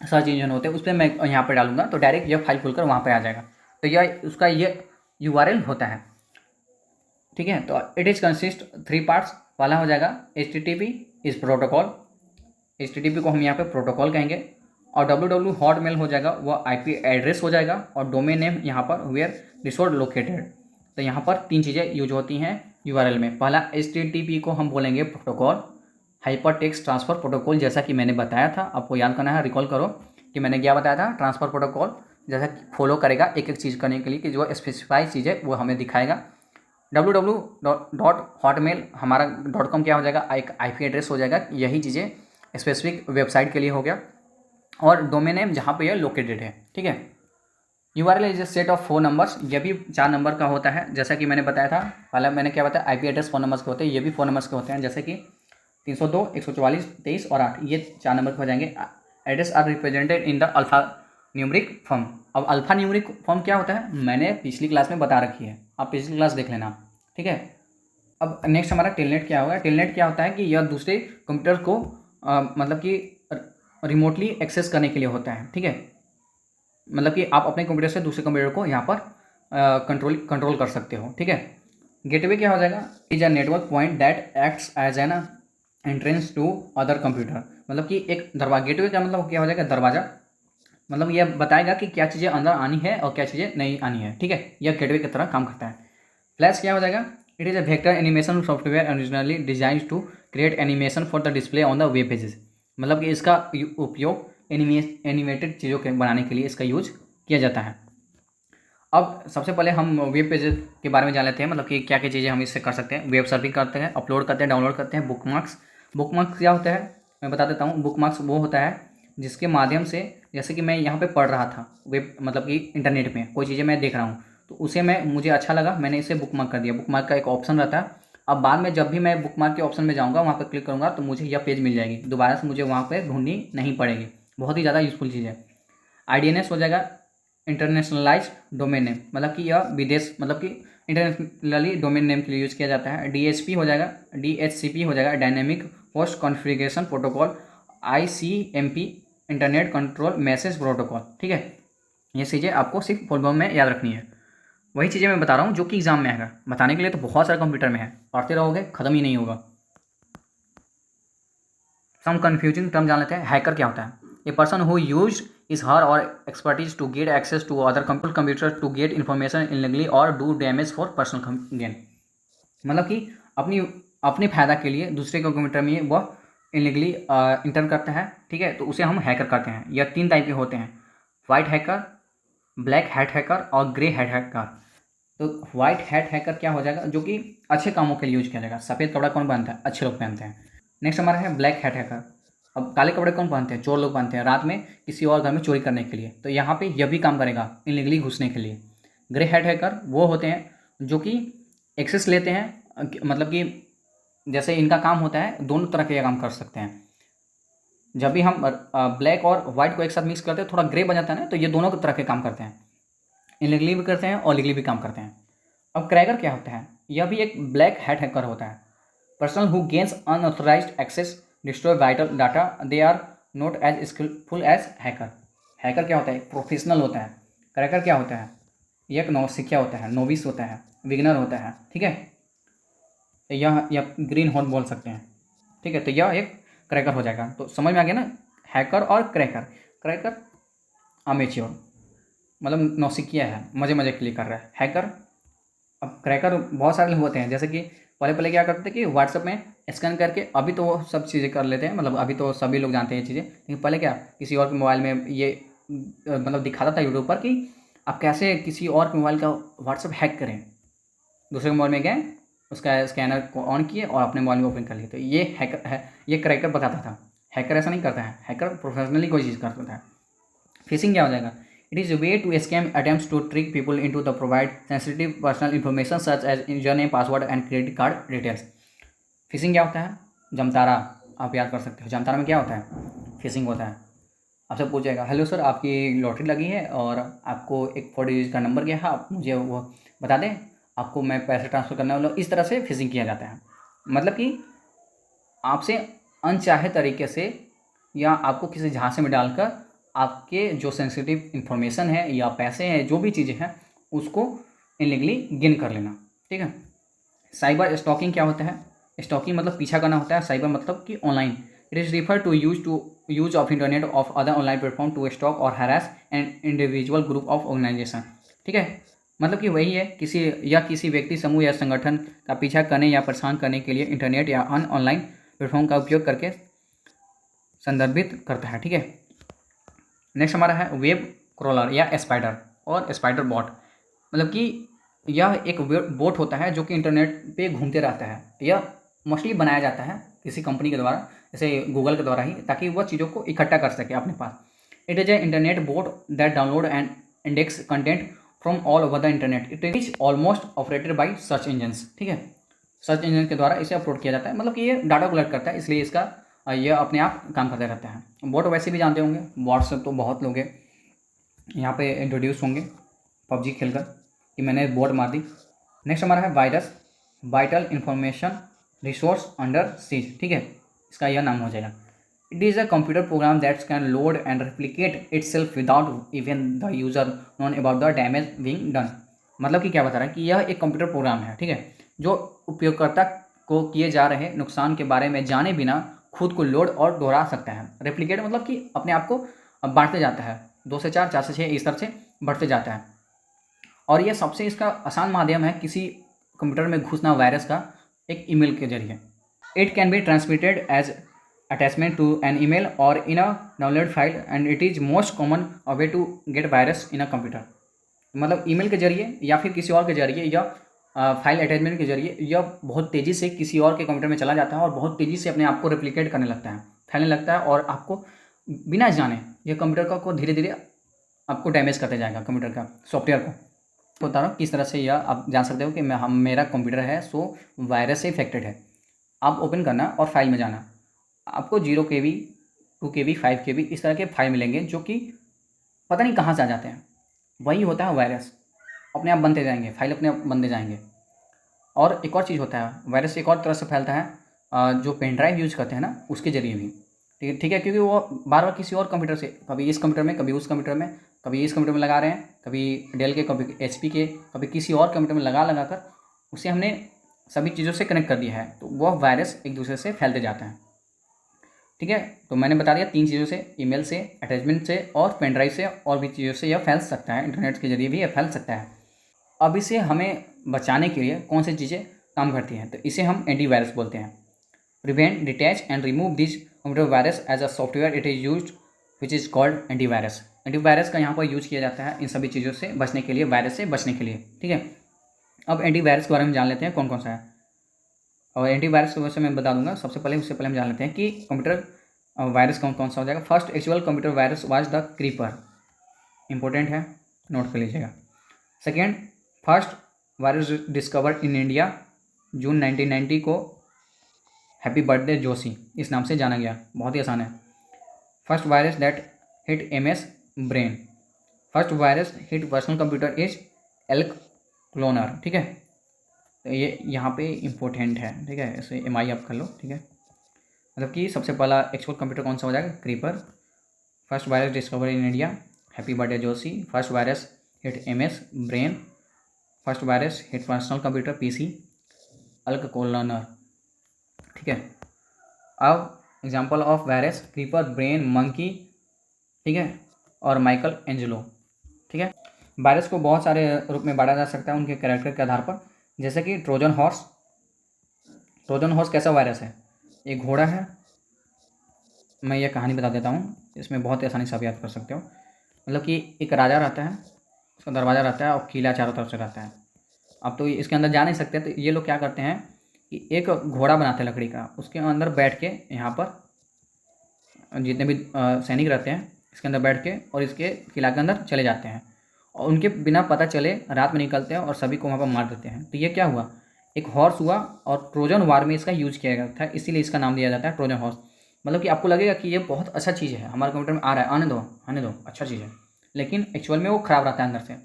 सर्च इंजन होते हैं उस पर मैं यहाँ पे डालूंगा तो डायरेक्ट यह फाइल खुलकर वहाँ पे आ जाएगा। तो यह उसका ये यूआरएल होता है। ठीक है, तो इट इज़ कंसिस्ट 3 पार्ट्स। पहला हो जाएगा HTTP इज प्रोटोकॉल, HTTP को हम यहाँ पे प्रोटोकॉल कहेंगे, और www हॉटमेल हो जाएगा वह आईपी एड्रेस हो जाएगा, और डोमेन नेम यहाँ पर वेयर रिसोर्स लोकेटेड। तो यहाँ पर 3 चीज़ें यूज होती हैं यूआरएल में। पहला HTTP को हम बोलेंगे protocol, hyper text transfer protocol, जैसा कि मैंने बताया था, आपको याद करना है, रिकॉल करो कि मैंने क्या बताया था। ट्रांसफ़र प्रोटोकॉल जैसा फॉलो करेगा एक एक चीज़ करने के लिए कि जो स्पेसिफाई चीज़ है वो हमें दिखाएगा। www.hotmail हमारा .com क्या हो जाएगा, एक आईपी एड्रेस हो जाएगा। यही चीज़ें स्पेसिफिक वेबसाइट के लिए हो गया, और डोमेन नेम जहाँ पे यह लोकेटेड है। ठीक है, URL is a set of 4 numbers, यह भी 4 नंबर का होता है। जैसा कि मैंने बताया था, पहले मैंने क्या बताया, आईपी एड्रेस 4 नंबर्स के होते हैं, ये भी 4 नंबर्स के होते हैं। जैसे कि 302, 144, 23 और 8, ये 4 नंबर के हो जाएंगे। Address are represented in the alphanumeric form. अब अल्फा न्यूमरिक फॉर्म क्या होता है मैंने पिछली क्लास में बता रखी है, आप पिछली क्लास देख लेना। ठीक है, अब नेक्स्ट हमारा टेलनेट क्या होगा। टेलनेट क्या होता है कि यह दूसरे कंप्यूटर को मतलब कि रिमोटली एक्सेस करने के लिए होता है। ठीक है, मतलब कि आप अपने कंप्यूटर से दूसरे कंप्यूटर को यहाँ पर कंट्रोल कर सकते हो। ठीक है, गेटवे क्या हो जाएगा, is a network point that acts as an entrance to other computer. मतलब कि एक दरवाजा, गेटवे का मतलब क्या हो जाएगा, दरवाज़ा, मतलब यह बताएगा कि क्या चीज़ें अंदर आनी है और क्या चीज़ें नहीं आनी है। ठीक है, यह गेटवे की तरह काम करता है। फ्लैश क्या हो जाएगा, it is a vector animation software originally design to create animation for the display on the web pages. मतलब कि इसका उपयोग एनिमेटेड चीज़ों के बनाने के लिए इसका यूज किया जाता है। अब सबसे पहले हम वेब पेज के बारे में जान लेते हैं, मतलब कि क्या क्या चीज़ें हम इससे कर सकते हैं। वेब सर्फिंग करते हैं, अपलोड करते हैं, डाउनलोड करते हैं। बुकमार्क्स क्या होता है मैं बता देता हूँ। बुकमार्क्स वो होता है जिसके माध्यम से, जैसे कि मैं यहाँ पे पढ़ रहा था वेब मतलब कि इंटरनेट में कोई चीज़ें मैं देख रहा हूँ, तो उसे मुझे अच्छा लगा, मैंने इसे बुकमार्क कर दिया। बुकमार्क का एक ऑप्शन रहता है। अब बाद में जब भी मैं बुकमार्क के ऑप्शन में जाऊँगा, वहाँ पर क्लिक करूँगा तो मुझे यह पेज मिल जाएगी, दोबारा से मुझे वहाँ पर ढूंढनी नहीं पड़ेगी। बहुत ही ज़्यादा यूज़फुल चीज़ है। IDNS हो जाएगा इंटरनेशनलाइज डोमेन नेम, मतलब कि यह विदेश मतलब कि इंटरनेशनली डोमेन नेम के लिए यूज़ किया जाता है। DHCP हो जाएगा, DHCP हो जाएगा dynamic host configuration protocol. ICMP internet control message protocol. ठीक है, ये चीज़ें आपको सिर्फ फुल फॉर्म में याद रखनी है। वही चीज़ें मैं बता रहा हूँ जो कि एग्जाम में आएगा। बताने के लिए तो बहुत सारे कंप्यूटर में है, पढ़ते रहोगे ख़त्म ही नहीं होगा। सम कन्फ्यूजिंग टर्म जान लेते हैं। हैकर क्या होता है, a person who uses her or expertise to get access to other computer to get information illegally or do damage for personal gain. मतलब कि अपनी अपने फ़ायदा के लिए दूसरे के कंप्यूटर में वह इलीगली इंटर करता है। ठीक है, तो उसे हम हैकर कहते हैं। यह 3 टाइप के होते हैं, white hacker, black hat hacker और ग्रे हैट हैकर। तो वाइट हैट हैकर क्या हो जाएगा, जो कि अच्छे कामों के लिए यूज किया जाएगा। सफ़ेद कपड़ा कौन पहनता है, अच्छे लोग पहनते हैं। नेक्स्ट हमारा है ब्लैक हैट हैकर। अब काले कपड़े कौन पहनते हैं, चोर लोग पहनते हैं रात में किसी और घर में चोरी करने के लिए, तो यहाँ पे यह भी काम करेगा इलीगली घुसने के लिए। ग्रे हैट हैकर वो होते हैं जो कि एक्सेस लेते हैं, मतलब कि जैसे इनका काम होता है दोनों तरह के ये काम कर सकते हैं। जब भी हम ब्लैक और वाइट को एक साथ मिक्स करते हैं थोड़ा ग्रे बन जाता है ना, तो ये दोनों तरह के काम करते हैं, इलीगली भी करते हैं और लीगली भी काम करते हैं। अब क्रैकर क्या होता है, यह भी एक ब्लैक हैट हैकर होता है। Person who gains unauthorized access destroy vital data, they are not as skillful as hacker. Hacker क्या होता है, प्रोफेशनल होता है। क्रैकर क्या होता है, यह एक नौसिखिया होता है, नोविस होता है, बिगिनर होता है, ठीक है। यह ग्रीन हॉर्न बोल सकते हैं, ठीक है। तो यह एक क्रैकर हो जाएगा। तो समझ में आ गया ना, हैकर और क्रैकर। क्रैकर अमेच्योर मतलब नौसिखिया है, मज़े मज़े के लिए कर रहा है। हैकर, अब क्रैकर बहुत सारे लोग होते हैं, जैसे कि पहले क्या करते थे कि व्हाट्सएप में स्कैन करके, अभी तो वो सब चीज़ें कर लेते हैं, मतलब अभी तो सभी लोग जानते हैं ये चीज़ें, लेकिन पहले क्या किसी और के मोबाइल में ये मतलब दिखाता था यूट्यूब पर कि आप कैसे किसी और के मोबाइल का व्हाट्सएप हैक करें। दूसरे मोबाइल में गए, उसका स्कैनर को ऑन किए और अपने मोबाइल में ओपन कर लिए। तो ये हैकर है, ये क्रैकर बताता था। हैकर ऐसा नहीं करता है, हैकर प्रोफेशनली कोई चीज़ करता है। फिशिंग क्या हो जाएगा, it is a way to scam attempts to trick people into the provide sensitive personal information such as user name, password and credit card details. Phishing क्या होता है, जमतारा आप याद कर सकते हो। जमतारा में क्या होता है, फिशिंग होता है। आपसे पूछेगा, हेलो सर आपकी लॉटरी लगी है और आपको एक 4 डिजिट का नंबर गया है, आप मुझे वो बता दें, आपको मैं पैसे ट्रांसफ़र करने वाला हूँ। इस तरह से फिशिंग किया जाता है, मतलब कि आपसे अनचाहे तरीके से या आपको किसी झांसे में डालकर आपके जो सेंसिटिव इन्फॉर्मेशन है या पैसे हैं, जो भी चीज़ें हैं, उसको इलीगली गेन कर लेना, ठीक है। साइबर स्टॉकिंग क्या होता है, स्टॉकिंग मतलब पीछा करना होता है, साइबर मतलब कि online. It is refer to use of internet of other online platform to stalk or harass and individual group of organisation, ठीक है। मतलब कि वही है, किसी व्यक्ति समूह या संगठन का पीछा करने या परेशान करने के लिए इंटरनेट या अन्य ऑनलाइन प्लेटफॉर्म का उपयोग करके संदर्भित करता है, ठीक है। नेक्स्ट हमारा है वेब क्रॉलर या स्पाइडर और स्पाइडर बॉट। मतलब कि यह एक बोट होता है जो कि इंटरनेट पे घूमते रहता है। यह मोस्टली बनाया जाता है किसी कंपनी के द्वारा, जैसे गूगल के द्वारा ही, ताकि वह चीज़ों को इकट्ठा कर सके अपने पास। It is a internet bot that download and index content from all over the internet. It is almost operated by search engines, ठीक है। सर्च इंजन के द्वारा इसे अपलोड किया जाता है, मतलब कि ये डाटा कलेक्ट करता है, इसलिए इसका यह अपने आप काम करते रहता है। बोट वैसे भी जानते होंगे, व्हाट्सएप तो बहुत लोग यहाँ पे इंट्रोड्यूस होंगे पबजी खेलकर कि मैंने बोट मार दी। नेक्स्ट हमारा है virus, vital information resource under seize, ठीक है, इसका यह नाम हो जाएगा। It is a computer program that can load and replicate itself without even the user known about the damage being done. मतलब कि क्या बता रहा है कि यह एक कंप्यूटर प्रोग्राम है, ठीक है, जो उपयोगकर्ता को किए जा रहे नुकसान के बारे में जाने बिना खुद को लोड और दोहरा सकता है। रेप्लिकेट मतलब कि अपने आप को बांटते जाता है, 2 से 4, 4 से 6, इस तरह से बढ़ते जाता है। और यह सबसे इसका आसान माध्यम है किसी कंप्यूटर में घुसना वायरस का, एक ईमेल के जरिए। It can be transmitted as attachment to an email or in a download file and it is most common way to get virus in a computer. मतलब ईमेल के जरिए या फिर किसी और के जरिए या फाइल अटैचमेंट के जरिए यह बहुत तेज़ी से किसी और के कंप्यूटर में चला जाता है और बहुत तेज़ी से अपने आप को रेप्लिकेट करने लगता है, फैलने लगता है, और आपको बिना जाने यह कंप्यूटर को धीरे धीरे आपको डैमेज करते जाएगा, कंप्यूटर का सॉफ्टवेयर को। बता रहा हूँ किस तरह से यह आप जान सकते हो कि मेरा कंप्यूटर है सो वायरस से इफेक्टेड है। आप ओपन करना और फाइल में जाना, आपको 0 KB, 2 KB, 5 KB इस तरह के फाइल मिलेंगे जो कि पता नहीं कहाँ से आ जाते हैं। वही होता है वायरस, अपने आप बनते जाएंगे, फाइल अपने आप बनते जाएंगे। और एक और चीज़ होता है, वायरस एक और तरह से फैलता है, जो पेन ड्राइव यूज करते हैं ना, उसके जरिए भी, ठीक है, क्योंकि वो बार बार किसी और कंप्यूटर से, कभी इस कंप्यूटर में, कभी उस कंप्यूटर में, कभी इस कंप्यूटर में लगा रहे हैं, कभी डेल के, कभी HP के, कभी किसी और कंप्यूटर में लगा कर उसे हमने सभी चीज़ों से कनेक्ट कर दिया है, तो वह वायरस एक दूसरे से फैलते जाते हैं, ठीक है। तो मैंने बता दिया 3 चीज़ों से, ईमेल से, अटैचमेंट से और पेन ड्राइव से, और भी चीज़ों से यह फैल सकता है, इंटरनेट के जरिए भी यह फैल सकता है। अब इसे हमें बचाने के लिए कौन सी चीज़ें काम करती हैं, तो इसे हम एंटीवायरस बोलते हैं। Prevent, detach and remove this computer virus as a software it is used which is called antivirus. Antivirus का यहाँ पर यूज़ किया जाता है इन सभी चीज़ों से बचने के लिए, वायरस से बचने के लिए, ठीक है। अब एंटीवायरस के बारे में जान लेते हैं कौन कौन सा है। और एंटीवायरस की वजह से मैं बता दूंगा। उससे पहले हम जान लेते हैं कि कंप्यूटर वायरस कौन कौन सा हो जाएगा। First actual computer virus was the Creeper, important है, नोट कर लीजिएगा। Second, first virus discovered in India June 1990 को, हैप्पी बर्थडे जोशी इस नाम से जाना गया, बहुत ही आसान है। First virus that hit MS Brain, first virus hit personal computer is elk cloner, ठीक है। तो ये यहाँ पे इम्पोर्टेंट है, ठीक है, इसे MI आप कर लो, ठीक है। मतलब कि सबसे पहला एक्चुअल कंप्यूटर कौन सा हो जाएगा, Creeper. First virus discover in India, happy birthday Joshi. First virus hit MS Brain. First virus hit personal computer PC, Elk Cloner, ठीक है। अब example of virus, Creeper, Brain, Monkey, ठीक है, और माइकल एंजेलो, ठीक है। वायरस को बहुत सारे रूप में बांटा जा सकता है उनके कैरेक्टर के आधार पर, जैसे कि ट्रोजन हॉर्स। ट्रोजन हॉर्स कैसा वायरस है, एक घोड़ा है। मैं ये कहानी बता देता हूँ, इसमें बहुत ही आसानी से आप याद कर सकते हो। मतलब कि एक राजा रहता है, उसका दरवाज़ा रहता है और किला चारों तरफ से रहता है। अब तो इसके अंदर जा नहीं सकते, तो ये लोग क्या करते हैं कि एक घोड़ा बनाते हैं लकड़ी का, उसके अंदर बैठ के यहाँ पर जितने भी सैनिक रहते हैं इसके अंदर बैठ के और इसके किला के अंदर चले जाते हैं और उनके बिना पता चले रात में निकलते हैं और सभी को वहाँ पर मार देते हैं। तो ये क्या हुआ, एक हॉर्स हुआ और ट्रोजन वार में इसका यूज किया गया था, इसीलिए इसका नाम दिया जाता है ट्रोजन हॉर्स। मतलब कि आपको लगेगा कि ये बहुत अच्छा चीज़ है, हमारे कंप्यूटर में आ रहा है, आने दो, अच्छा चीज़ है, लेकिन एक्चुअल में वो ख़राब रहता है अंदर से।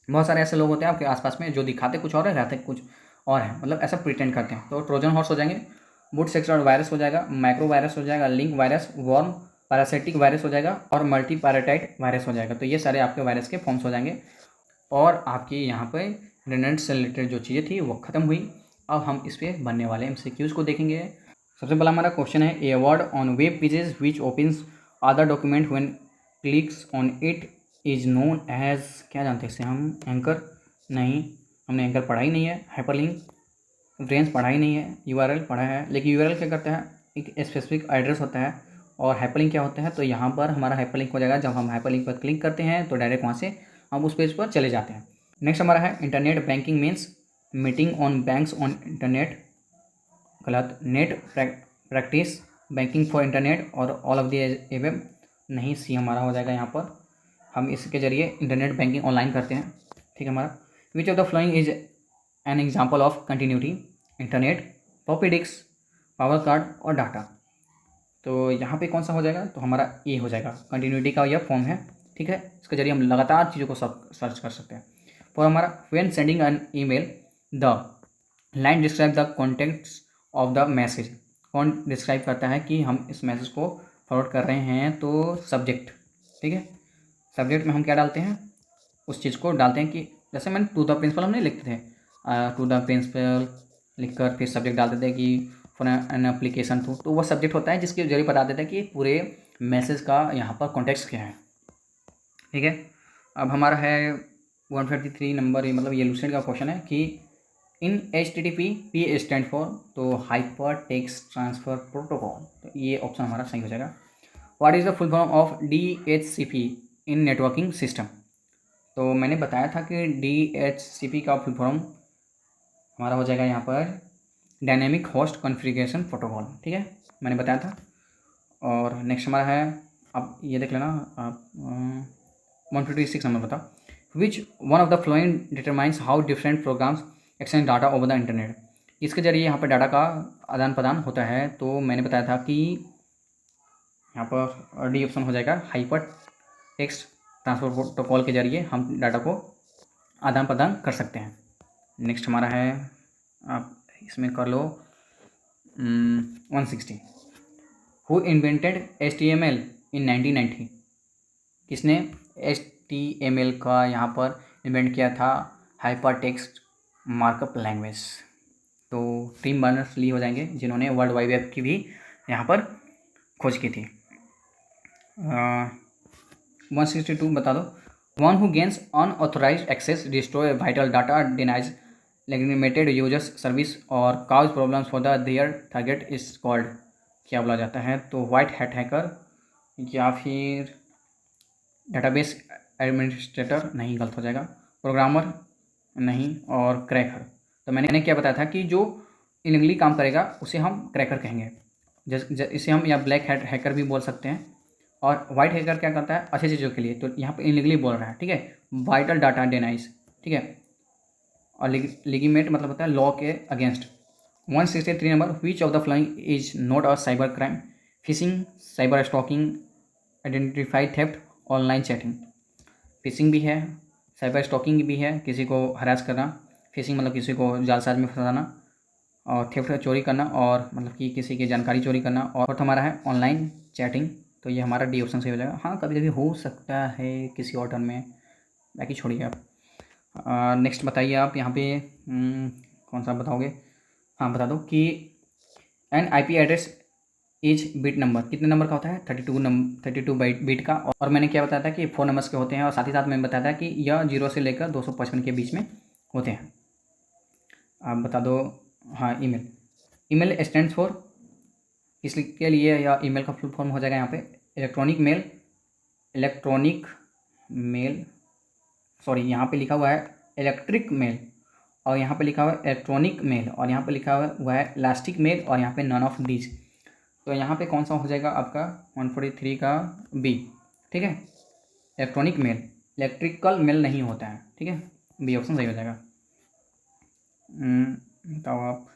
बहुत सारे ऐसे लोग होते हैं आपके आसपास में जो दिखाते कुछ और है, रहते कुछ और है, मतलब ऐसा प्रिटेंड करते हैं। तो ट्रोजन हॉर्स हो जाएंगे, बूट सेक्टर वायरस हो जाएगा, माइक्रो वायरस हो जाएगा, link virus, worm parasitic virus हो जाएगा और मल्टी पैराटाइट वायरस हो जाएगा। तो ये सारे आपके वायरस के फॉर्म्स हो जाएंगे। और आपकी यहाँ पर इंटरनेट से रिलेटेड जो चीज़ें थी वो ख़त्म हुई। अब हम इस पर बनने वाले MCQs को देखेंगे। सबसे पहला हमारा क्वेश्चन है, a word on web pages which opens other document when clicks on it is known as, क्या जानते हैं इसे हम, एंकर। नहीं, हमने एंकर पढ़ा ही नहीं है। हाइपरलिंक, रेंज पढ़ा ही नहीं है। URL पढ़ा है, लेकिन URL क्या करता है, एक स्पेसिफिक एड्रेस होता है। और हाइपरलिंक क्या होता है, तो यहाँ पर हमारा हाइपरलिंक हो जाएगा, जब हम हाइपरलिंक पर क्लिक करते हैं तो डायरेक्ट वहाँ से हम उस पेज पर चले जाते हैं। नेक्स्ट हमारा है, internet banking means meeting on banks on internet, गलत। Net practice banking for internet और ऑल ऑफ द एबव, नहीं, सी हमारा हो जाएगा। यहाँ पर हम इसके जरिए इंटरनेट बैंकिंग ऑनलाइन करते हैं, ठीक है हमारा। Which of the following is an example of continuity, internet, floppy disk, power card और डाटा। तो यहाँ पे कौन सा हो जाएगा, तो हमारा ए हो जाएगा, कंटिन्यूटी का यह फॉर्म है, ठीक है। इसके जरिए हम लगातार चीज़ों को सर्च कर सकते हैं। और हमारा when sending an email, the line describe the contents of the message, कौन डिस्क्राइब करता है कि हम इस मैसेज को फॉरवर्ड कर रहे हैं, तो सब्जेक्ट, ठीक है। सब्जेक्ट में हम क्या डालते हैं, उस चीज़ को डालते हैं कि जैसे मैंने टू द प्रिंसिपल हम नहीं लिखते थे, टू द प्रिंसिपल लिखकर फिर सब्जेक्ट डाल देते हैं कि फॉर एन एप्लीकेशन थ्रू, तो वह सब्जेक्ट होता है जिसके जरिए बता देता है कि पूरे मैसेज का यहाँ पर कॉन्टेक्स्ट क्या है, ठीक है। अब हमारा है 153 नंबर, मतलब ये लूसेंट का क्वेश्चन है कि इन HTTP P स्टैंड फॉर, तो हाइपर टेक्स्ट ट्रांसफ़र प्रोटोकॉल, तो ये ऑप्शन हमारा सही हो जाएगा। What is the full form of DHCP in networking system, तो मैंने बताया था कि DHCP का फुल फॉर्म हमारा हो जाएगा यहाँ पर डायनेमिक होस्ट कॉन्फ़िगरेशन प्रोटोकॉल, ठीक है, मैंने बताया था। और नेक्स्ट हमारा है, अब ये देख लेना आप, 156 नंबर बताओ, which one of the following determines how different programs exchange data over the internet, इसके जरिए यहाँ पर डाटा का आदान प्रदान होता है। तो मैंने बताया था कि यहाँ पर डी ऑप्शन हो जाएगा, हाइपर टेक्स्ट ट्रांसफर प्रोटोकॉल के जरिए हम डाटा को आदान प्रदान कर सकते हैं। नेक्स्ट हमारा है, आप इसमें कर लो 160, हु इन्वेंटेड HTML इन 1990, किसने HTML का यहाँ पर इन्वेंट किया था, हाइपर टेक्स्ट मार्कअप लैंग्वेज। तो टिम बर्नर्स-ली हो जाएंगे, जिन्होंने वर्ल्ड वाइड वेब की भी यहाँ पर खोज की थी। 162 बता दो, one who gains unauthorized access, destroy vital data, denies legitimated users service और causes problems for the their target is called, क्या बोला जाता है, तो वाइट हैट हैकर या फिर डेटाबेस एडमिनिस्ट्रेटर, नहीं, गलत हो जाएगा, प्रोग्रामर, नहीं, और क्रैकर। तो मैंने क्या बताया था कि जो इलीगली काम करेगा उसे हम क्रैकर कहेंगे। इसे हम या ब्लैक हैट हैकर भी बोल सकते हैं। और वाइट हैकर क्या करता है अच्छी चीज़ों के लिए, तो यहाँ पे इलीगली बोल रहा है, ठीक है। वाइटल डाटा डिनाइज, ठीक है। और लिगिमेट मतलब होता है लॉ के against. 163 number, which of the following is not a cyber crime? Fishing, cyber stalking, identify theft, online chatting. Fishing भी है, साइबर स्टॉकिंग भी है, किसी को हरास करना। फिशिंग मतलब किसी को जालसाज में फंसाना, और थेफ्ट चोरी करना, और मतलब कि किसी की जानकारी चोरी करना। और हमारा है ऑनलाइन चैटिंग, तो ये हमारा डी ऑप्शन सही हो जाएगा। हाँ, कभी कभी हो सकता है किसी और टर्न में, बाकी छोड़िए आप। नेक्स्ट बताइए आप यहाँ पे कौन सा बताओगे? हाँ, बता दो कि N IP address is bit number कितने नंबर का होता है? 32 बिट का। और मैंने क्या बताया था कि 4 नंबर्स के होते हैं, और साथ ही साथ मैंने बताया था कि यह 0 से लेकर 255 के बीच में होते हैं। आप बता दो। हाँ, ईमेल स्टैंड्स फॉर, इसके लिए या ईमेल का फुल फॉर्म हो जाएगा यहाँ पे इलेक्ट्रॉनिक मेल, सॉरी यहाँ पे लिखा हुआ है इलेक्ट्रिक मेल, और यहाँ पे लिखा हुआ है इलेक्ट्रॉनिक मेल, और यहाँ पे लिखा हुआ है इलास्टिक मेल, और यहाँ पे नन ऑफ दीज। तो यहाँ पे कौन सा हो जाएगा आपका 143 का बी, ठीक है। इलेक्ट्रॉनिक मेल, इलेक्ट्रिकल मेल नहीं होता है, ठीक है। बी ऑप्शन सही हो जाएगा। बताओ आप।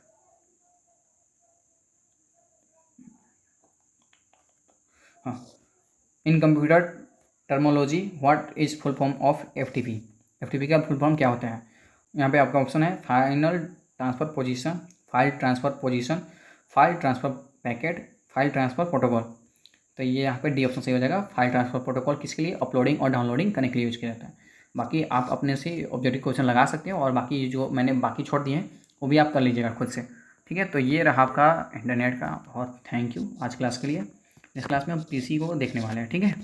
हाँ, इन computer terminology what is full form of FTP? FTP का फुल फॉर्म क्या होता है? यहाँ पे आपका ऑप्शन है final transfer position, file transfer position, file transfer packet, file transfer protocol. तो ये यहाँ पे डी ऑप्शन सही हो जाएगा। फाइल ट्रांसफ़र प्रोटोकॉल किसके लिए? अपलोडिंग और डाउनलोडिंग करने के लिए यूज़ किया जाता है। बाकी आप अपने से ऑब्जेक्टिव क्वेश्चन लगा सकते हो, और बाकी जो मैंने बाकी छोड़ दिए हैं वो भी आप कर लीजिएगा खुद से, ठीक है। तो ये रहा आपका इंटरनेट का, और थैंक यू आज क्लास के लिए। इस क्लास में हम पीसी को देखने वाले हैं, ठीक है।